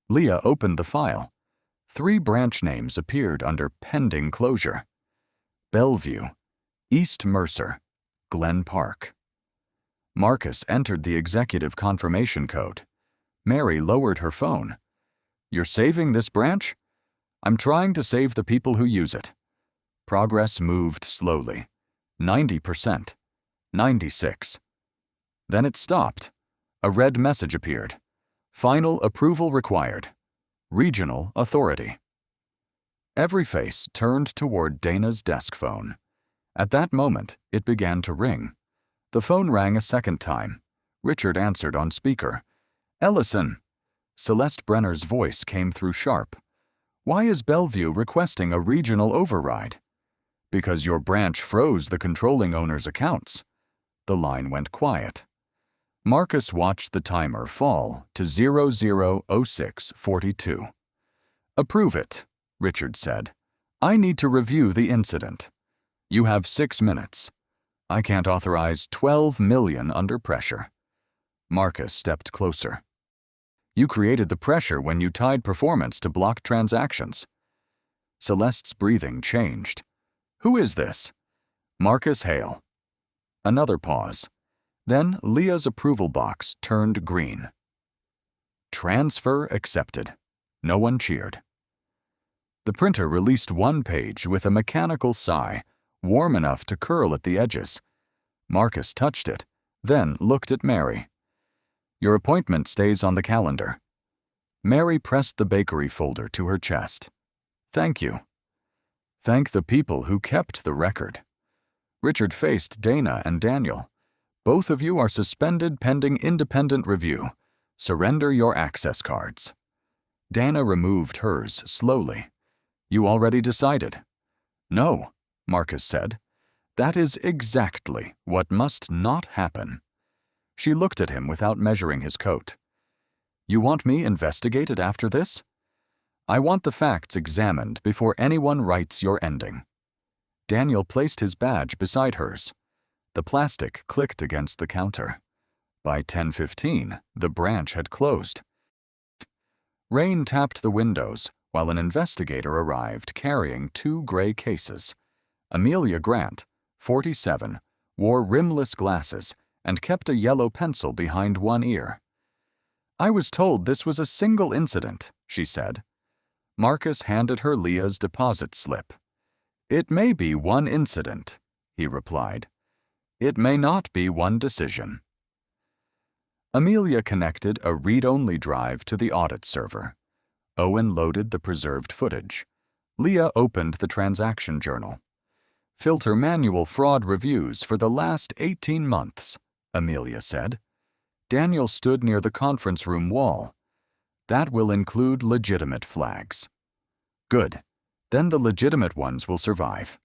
S5: Leah opened the file. 3 branch names appeared under pending closure: Bellevue, East Mercer, Glen Park. Marcus entered the executive confirmation code. Mary lowered her phone. "You're saving this branch?" "I'm trying to save the people who use it." Progress moved slowly. 90%. 96. Then it stopped. A red message appeared. "Final approval required. Regional authority." Every face turned toward Dana's desk phone. At that moment, it began to ring. The phone rang a second time. Richard answered on speaker. "Ellison." Celeste Brenner's voice came through sharp. "Why is Bellevue requesting a regional override?" "Because your branch froze the controlling owner's accounts." The line went quiet. Marcus watched the timer fall to 00:06:42. "Approve it," Richard said. "I need to review the incident." "You have 6 minutes." "I can't authorize 12 million under pressure." Marcus stepped closer. "You created the pressure when you tied performance to block transactions." Celeste's breathing changed. "Who is this?" "Marcus Hale." Another pause. Then Leah's approval box turned green. Transfer accepted. No one cheered. The printer released one page with a mechanical sigh, warm enough to curl at the edges. Marcus touched it, then looked at Mary. "Your appointment stays on the calendar." Mary pressed the bakery folder to her chest. "Thank you." "Thank the people who kept the record." Richard faced Dana and Daniel. "Both of you are suspended pending independent review. Surrender your access cards. Dana removed hers slowly. You already decided? No, Marcus said. That is exactly what must not happen. She looked at him without measuring his coat. You want me investigated after this? I want the facts examined before anyone writes your ending. Daniel placed his badge beside hers. The plastic clicked against the counter. By 10:15, the branch had closed. Rain tapped the windows while an investigator arrived carrying 2 gray cases. Amelia Grant, 47, wore rimless glasses and kept a yellow pencil behind one ear. I was told this was a single incident, she said. Marcus handed her Leah's deposit slip. It may be one incident, he replied. It may not be one decision. Amelia connected a read-only drive to the audit server. Owen loaded the preserved footage. Leah opened the transaction journal. Filter manual fraud reviews for the last 18 months, Amelia said. Daniel stood near the conference room wall. That will include legitimate flags. Good. Then the legitimate ones will survive.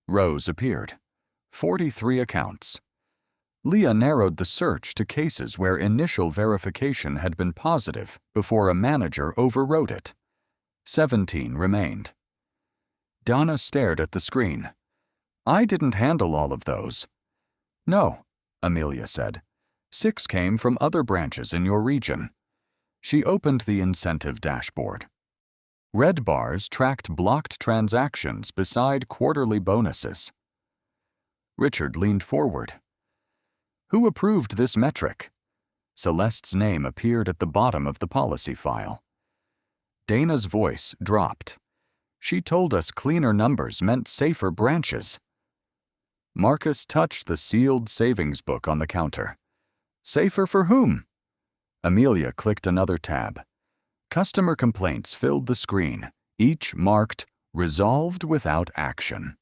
S5: Rows appeared. 43 accounts. Leah narrowed the search to cases where initial verification had been positive before a manager overwrote it. 17 remained. Donna stared at the screen. I didn't handle all of those. No, Amelia said. 6 came from other branches in your region. She opened the incentive dashboard. Red bars tracked blocked transactions beside quarterly bonuses. Richard leaned forward. Who approved this metric? Celeste's name appeared at the bottom of the policy file. Dana's voice dropped. She told us cleaner numbers meant safer branches. Marcus touched the sealed savings book on the counter. Safer for whom? Amelia clicked another tab. Customer complaints filled the screen, each marked resolved without action.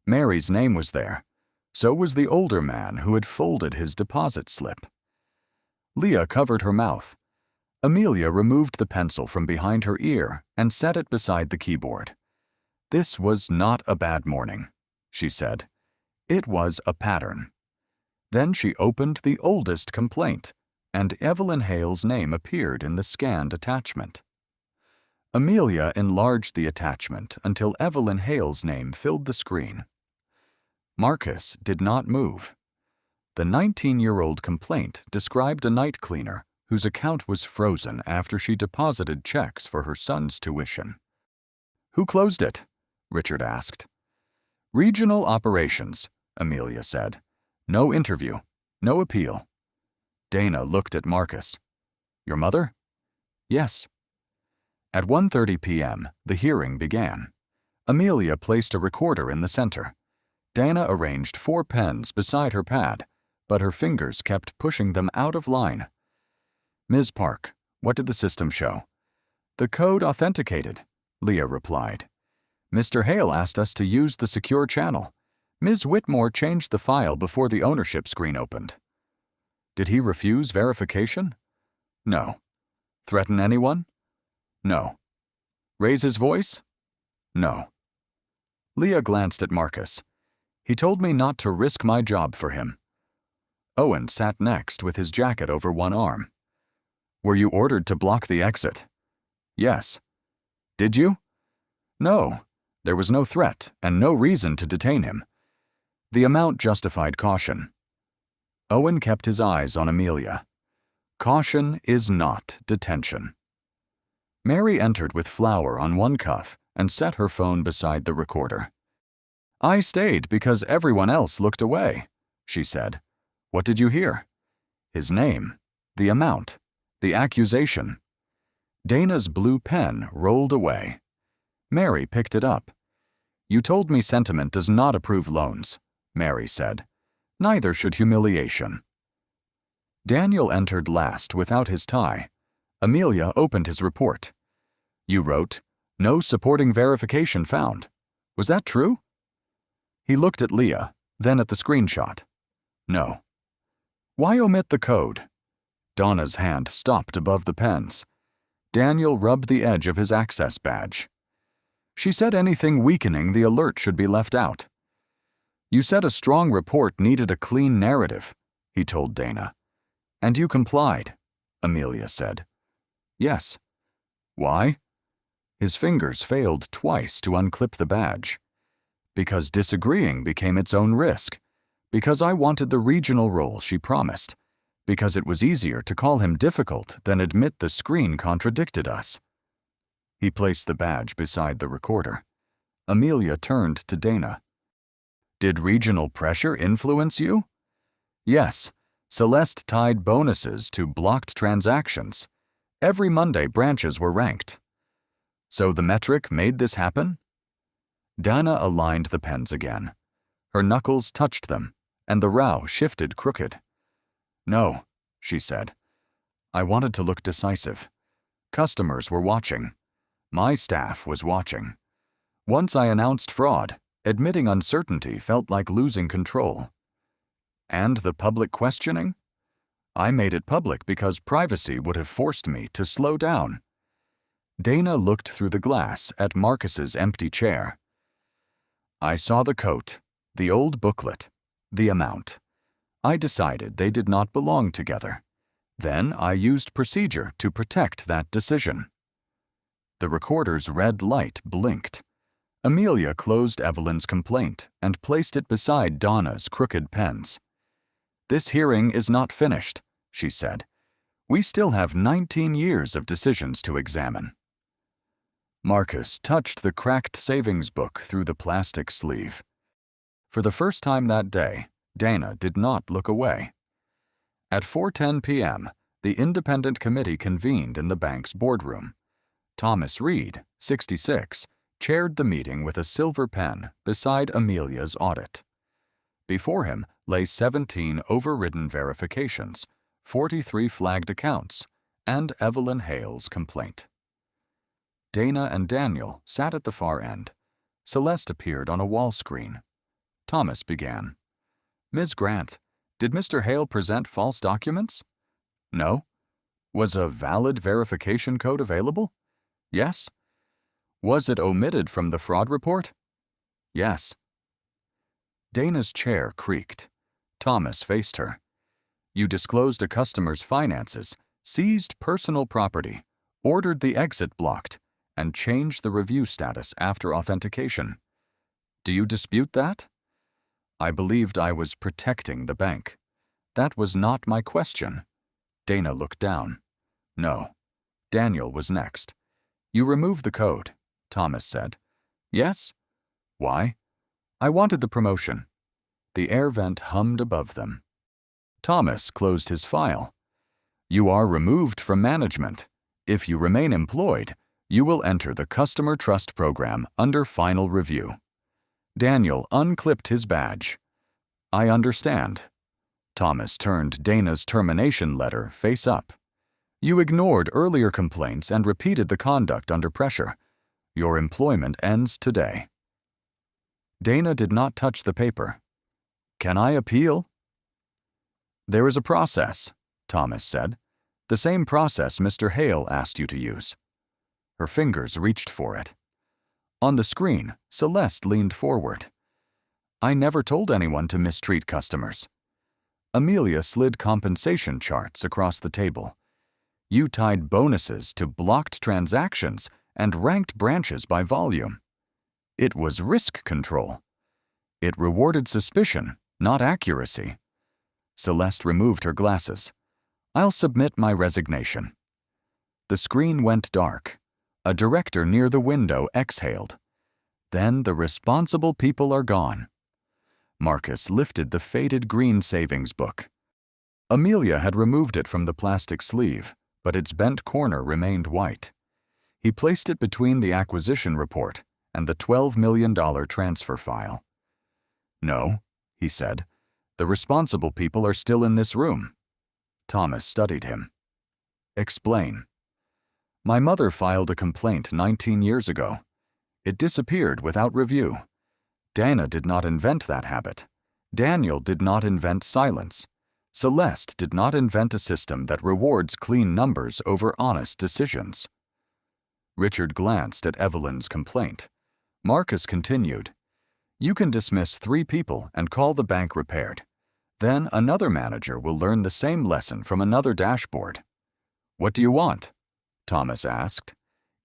S5: Mary's name was there. So was the older man who had folded his deposit slip. Leah covered her mouth. Amelia removed the pencil from behind her ear and set it beside the keyboard. This was not a bad morning, she said. It was a pattern. Then she opened the oldest complaint, and Evelyn Hale's name appeared in the scanned attachment. Amelia enlarged the attachment until Evelyn Hale's name filled the screen. Marcus did not move. The 19-year-old complaint described a night cleaner whose account was frozen after she deposited checks for her son's tuition. Who closed it? Richard asked. Regional operations, Amelia said. No interview, no appeal. Dana looked at Marcus. Your mother? Yes. At 1:30 p.m., the hearing began. Amelia placed a recorder in the center. Dana arranged 4 pens beside her pad, but her fingers kept pushing them out of line. Ms. Park, what did the system show? The code authenticated, Leah replied. Mr. Hale asked us to use the secure channel. Ms. Whitmore changed the file before the ownership screen opened. Did he refuse verification? No. Threaten anyone? No. Raise his voice? No. Leah glanced at Marcus. He told me not to risk my job for him. Owen sat next with his jacket over one arm. Were you ordered to block the exit? Yes. Did you? No. There was no threat and no reason to detain him. The amount justified caution. Owen kept his eyes on Amelia. Caution is not detention. Mary entered with flour on one cuff and set her phone beside the recorder. I stayed because everyone else looked away, she said. What did you hear? His name, the amount, the accusation. Dana's blue pen rolled away. Mary picked it up. You told me sentiment does not approve loans, Mary said. Neither should humiliation. Daniel entered last without his tie. Amelia opened his report. You wrote, no supporting verification found. Was that true? He looked at Leah, then at the screenshot. No. Why omit the code? Donna's hand stopped above the pens. Daniel rubbed the edge of his access badge. She said anything weakening the alert should be left out. You said a strong report needed a clean narrative, he told Dana. And you complied, Amelia said. Yes. Why? His fingers failed twice to unclip the badge. Because disagreeing became its own risk. Because I wanted the regional role she promised. Because it was easier to call him difficult than admit the screen contradicted us. He placed the badge beside the recorder. Amelia turned to Dana. Did regional pressure influence you? Yes. Celeste tied bonuses to blocked transactions. Every Monday, branches were ranked. So the metric made this happen? Dana aligned the pens again. Her knuckles touched them, and the row shifted crooked. No, she said. I wanted to look decisive. Customers were watching. My staff was watching. Once I announced fraud, admitting uncertainty felt like losing control. And the public questioning? I made it public because privacy would have forced me to slow down. Dana looked through the glass at Marcus's empty chair. I saw the coat, the old booklet, the amount. I decided they did not belong together. Then I used procedure to protect that decision. The recorder's red light blinked. Amelia closed Evelyn's complaint and placed it beside Donna's crooked pens. This hearing is not finished, she said. We still have 19 years of decisions to examine. Marcus touched the cracked savings book through the plastic sleeve. For the first time that day, Dana did not look away. At 4:10 p.m., the independent committee convened in the bank's boardroom. Thomas Reed, 66, chaired the meeting with a silver pen beside Amelia's audit. Before him lay 17 overridden verifications, 43 flagged accounts, and Evelyn Hale's complaint. Dana and Daniel sat at the far end. Celeste appeared on a wall screen. Thomas began. Ms. Grant, did Mr. Hale present false documents? No. Was a valid verification code available? Yes. Was it omitted from the fraud report? Yes. Dana's chair creaked. Thomas faced her. You disclosed a customer's finances, seized personal property, ordered the exit blocked, and changed the review status after authentication. Do you dispute that? I believed I was protecting the bank. That was not my question. Dana looked down. No. Daniel was next. You removed the code, Thomas said. Yes? Why? I wanted the promotion. The air vent hummed above them. Thomas closed his file. You are removed from management. If you remain employed, you will enter the Customer Trust Program under final review. Daniel unclipped his badge. I understand. Thomas turned Dana's termination letter face up. You ignored earlier complaints and repeated the conduct under pressure. Your employment ends today. Dana did not touch the paper. Can I appeal? There is a process, Thomas said. The same process Mr. Hale asked you to use. Her fingers reached for it. On the screen, Celeste leaned forward. I never told anyone to mistreat customers. Amelia slid compensation charts across the table. You tied bonuses to blocked transactions and ranked branches by volume. It was risk control. It rewarded suspicion, not accuracy. Celeste removed her glasses. I'll submit my resignation. The screen went dark. A director near the window exhaled. Then the responsible people are gone. Marcus lifted the faded green savings book. Amelia had removed it from the plastic sleeve, but its bent corner remained white. He placed it between the acquisition report and the $12 million transfer file. No, he said. The responsible people are still in this room. Thomas studied him. Explain. My mother filed a complaint 19 years ago. It disappeared without review. Dana did not invent that habit. Daniel did not invent silence. Celeste did not invent a system that rewards clean numbers over honest decisions. Richard glanced at Evelyn's complaint. Marcus continued, "You can dismiss 3 people and call the bank repaired. Then another manager will learn the same lesson from another dashboard." "What do you want?" Thomas asked.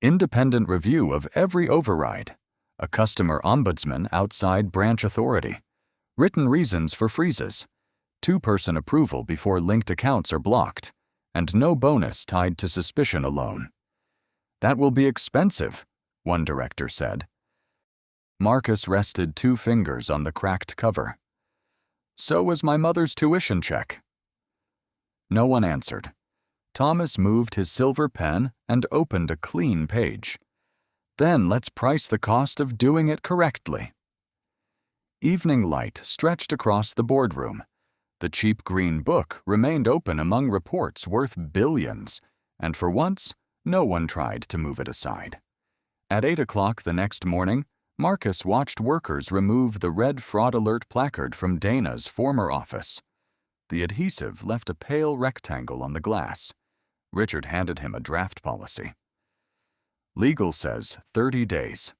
S5: "Independent review of every override. A customer ombudsman outside branch authority. Written reasons for freezes. 2-person approval before linked accounts are blocked. And no bonus tied to suspicion alone." "That will be expensive," one director said. Marcus rested 2 fingers on the cracked cover. "So was my mother's tuition check." No one answered. Thomas moved his silver pen and opened a clean page. "Then let's price the cost of doing it correctly." Evening light stretched across the boardroom. The cheap green book remained open among reports worth billions, and for once, no one tried to move it aside. At 8 o'clock the next morning, Marcus watched workers remove the red fraud alert placard from Dana's former office. The adhesive left a pale rectangle on the glass. Richard handed him a draft policy. "Legal says 30 days.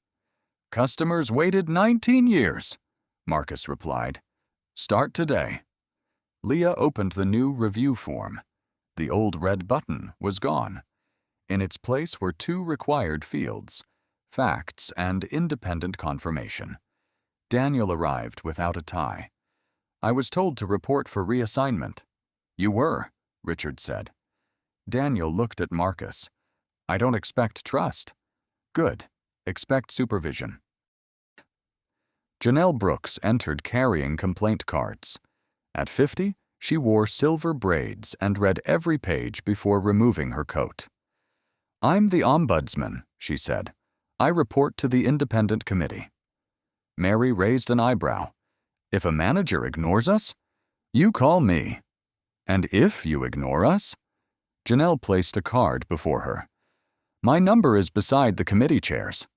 S5: Customers waited 19 years, Marcus replied. "Start today." Leah opened the new review form. The old red button was gone. In its place were 2 required fields: facts and independent confirmation. Daniel arrived without a tie. "I was told to report for reassignment." "You were," Richard said. Daniel looked at Marcus. "I don't expect trust." "Good. Expect supervision." Janelle Brooks entered carrying complaint cards. At 50, she wore silver braids and read every page before removing her coat. "I'm the ombudsman," she said. "I report to the independent committee." Mary raised an eyebrow. "If a manager ignores us, you call me." "And if you ignore us?" Janelle placed a card before her. "My number is beside the committee chairs."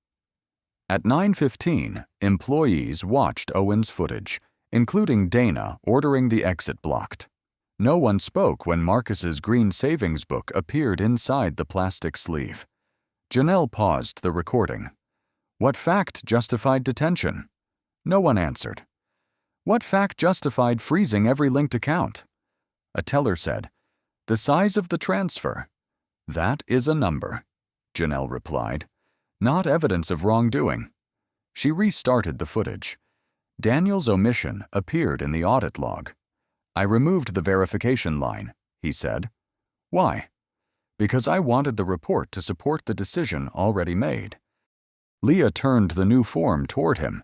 S5: At 9:15, employees watched Owen's footage, including Dana ordering the exit blocked. No one spoke when Marcus's green savings book appeared inside the plastic sleeve. Janelle paused the recording. "What fact justified detention?" No one answered. "What fact justified freezing every linked account?" A teller said, "The size of the transfer." "That is a number," Janelle replied. "Not evidence of wrongdoing." She restarted the footage. Daniel's omission appeared in the audit log. "I removed the verification line," he said. "Why?" "Because I wanted the report to support the decision already made." Leah turned the new form toward him.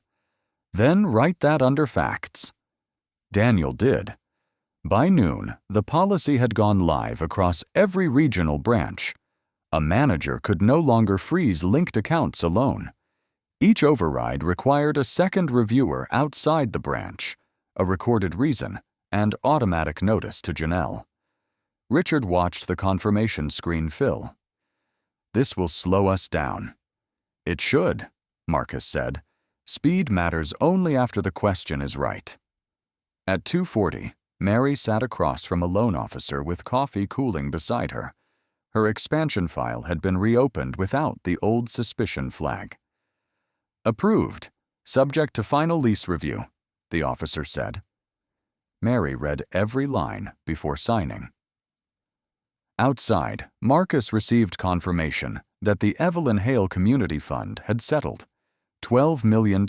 S5: "Then write that under facts." Daniel did. By noon, the policy had gone live across every regional branch. A manager could no longer freeze linked accounts alone. Each override required a second reviewer outside the branch, a recorded reason, and automatic notice to Janelle. Richard watched the confirmation screen fill. "This will slow us down." "It should," Marcus said. "Speed matters only after the question is right." At 2:40, Mary sat across from a loan officer with coffee cooling beside her. Her expansion file had been reopened without the old suspicion flag. "Approved, subject to final lease review," the officer said. Mary read every line before signing. Outside, Marcus received confirmation that the Evelyn Hale Community Fund had settled. $12 million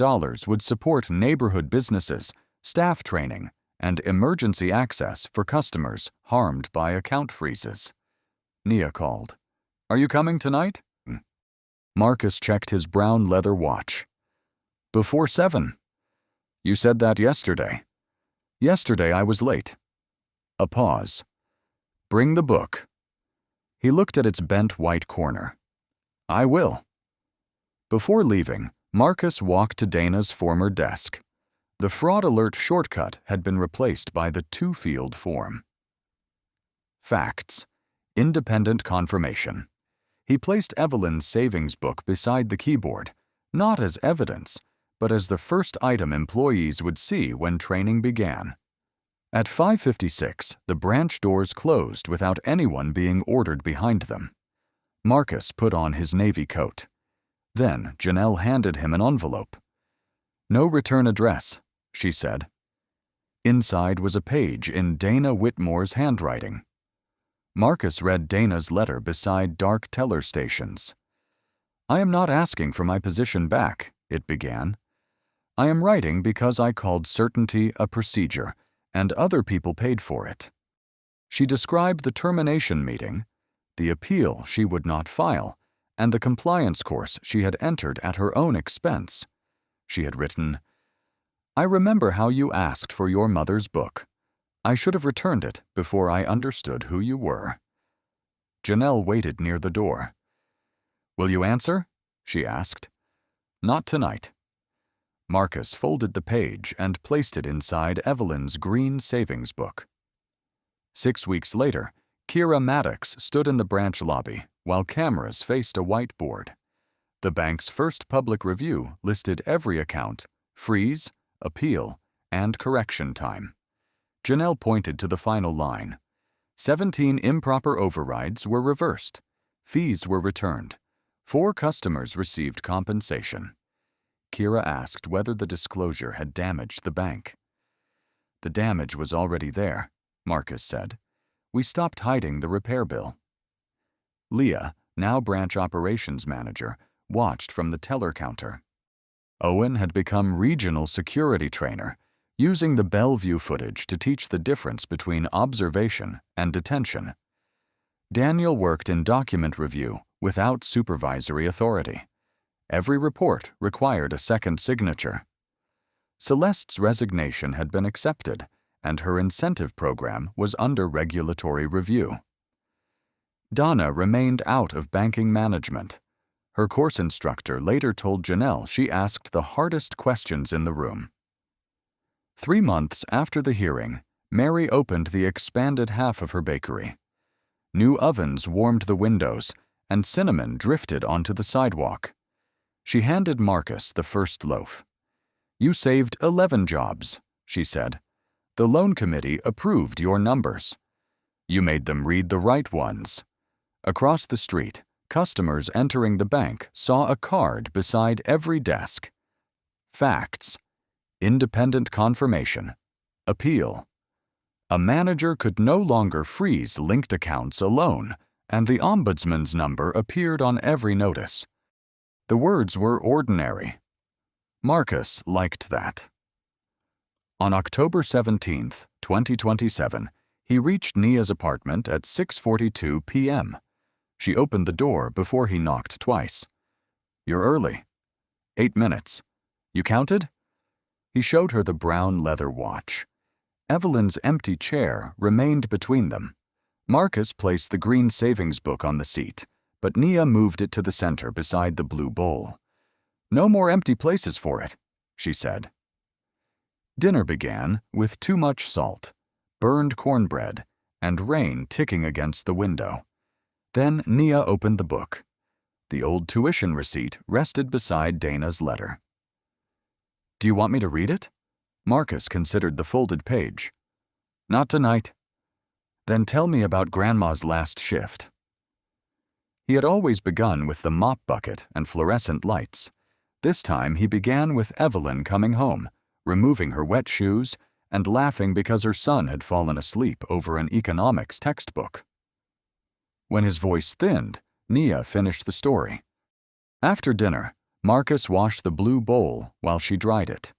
S5: would support neighborhood businesses, staff training, and emergency access for customers harmed by account freezes. Nia called. "Are you coming tonight?" Marcus checked his brown leather watch. "Before 7. "You said that yesterday." "Yesterday I was late." A pause. "Bring the book." He looked at its bent white corner. "I will." Before leaving, Marcus walked to Dana's former desk. The fraud alert shortcut had been replaced by the 2-field form. Facts. Independent confirmation. He placed Evelyn's savings book beside the keyboard, not as evidence, but as the first item employees would see when training began. At 5:56, the branch doors closed without anyone being ordered behind them. Marcus put on his navy coat. Then Janelle handed him an envelope. "No return address," she said. Inside was a page in Dana Whitmore's handwriting. Marcus read Dana's letter beside dark teller stations. "I am not asking for my position back," it began. "I am writing because I called certainty a procedure, and other people paid for it." She described the termination meeting, the appeal she would not file, and the compliance course she had entered at her own expense. She had written, "I remember how you asked for your mother's book. I should have returned it before I understood who you were." Janelle waited near the door. "Will you answer?" she asked. "Not tonight." Marcus folded the page and placed it inside Evelyn's green savings book. 6 weeks later, Kira Maddox stood in the branch lobby while cameras faced a whiteboard. The bank's first public review listed every account, freeze, appeal, and correction time. Janelle pointed to the final line. 17 improper overrides were reversed. Fees were returned. 4 customers received compensation. Kira asked whether the disclosure had damaged the bank. "The damage was already there," Marcus said. "We stopped hiding the repair bill." Leah, now branch operations manager, watched from the teller counter. Owen had become regional security trainer, using the Bellevue footage to teach the difference between observation and detention. Daniel worked in document review without supervisory authority. Every report required a second signature. Celeste's resignation had been accepted, and her incentive program was under regulatory review. Donna remained out of banking management. Her course instructor later told Janelle she asked the hardest questions in the room. 3 months after the hearing, Mary opened the expanded half of her bakery. New ovens warmed the windows, and cinnamon drifted onto the sidewalk. She handed Marcus the first loaf. "You saved 11 jobs," she said. "The loan committee approved your numbers. You made them read the right ones." Across the street, customers entering the bank saw a card beside every desk. Facts. Independent confirmation. Appeal. A manager could no longer freeze linked accounts alone, and the ombudsman's number appeared on every notice. The words were ordinary. Marcus liked that. On October 17, 2027, he reached Nia's apartment at 6:42 p.m. She opened the door before he knocked twice. "You're early." 8 minutes. "You counted?" He showed her the brown leather watch. Evelyn's empty chair remained between them. Marcus placed the green savings book on the seat, but Nia moved it to the center beside the blue bowl. "No more empty places for it," she said. Dinner began with too much salt, burned cornbread, and rain ticking against the window. Then Nia opened the book. The old tuition receipt rested beside Dana's letter. "Do you want me to read it?" Marcus considered the folded page. "Not tonight." "Then tell me about Grandma's last shift." He had always begun with the mop bucket and fluorescent lights. This time he began with Evelyn coming home, removing her wet shoes, and laughing because her son had fallen asleep over an economics textbook. When his voice thinned, Nia finished the story. After dinner, Marcus washed the blue bowl while she dried it.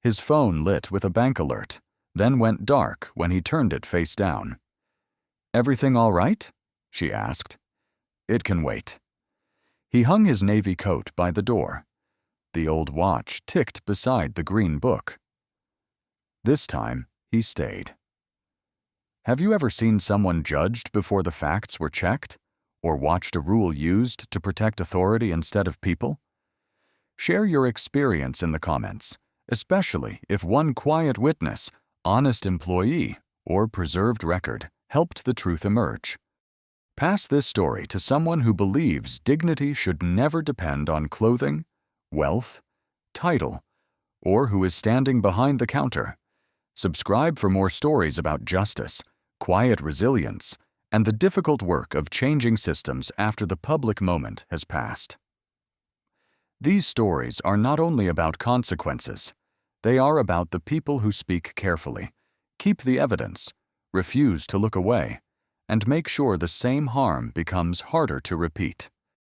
S5: His phone lit with a bank alert, then went dark when he turned it face down. "Everything all right?" she asked. "It can wait." He hung his navy coat by the door. The old watch ticked beside the green book. This time, he stayed. Have you ever seen someone judged before the facts were checked? Or watched a rule used to protect authority instead of people? Share your experience in the comments, especially if one quiet witness, honest employee, or preserved record helped the truth emerge. Pass this story to someone who believes dignity should never depend on clothing, wealth, title, or who is standing behind the counter. Subscribe for more stories about justice, quiet resilience, and the difficult work of changing systems after the public moment has passed. These stories are not only about consequences, they are about the people who speak carefully, keep the evidence, refuse to look away, and make sure the same harm becomes harder to repeat.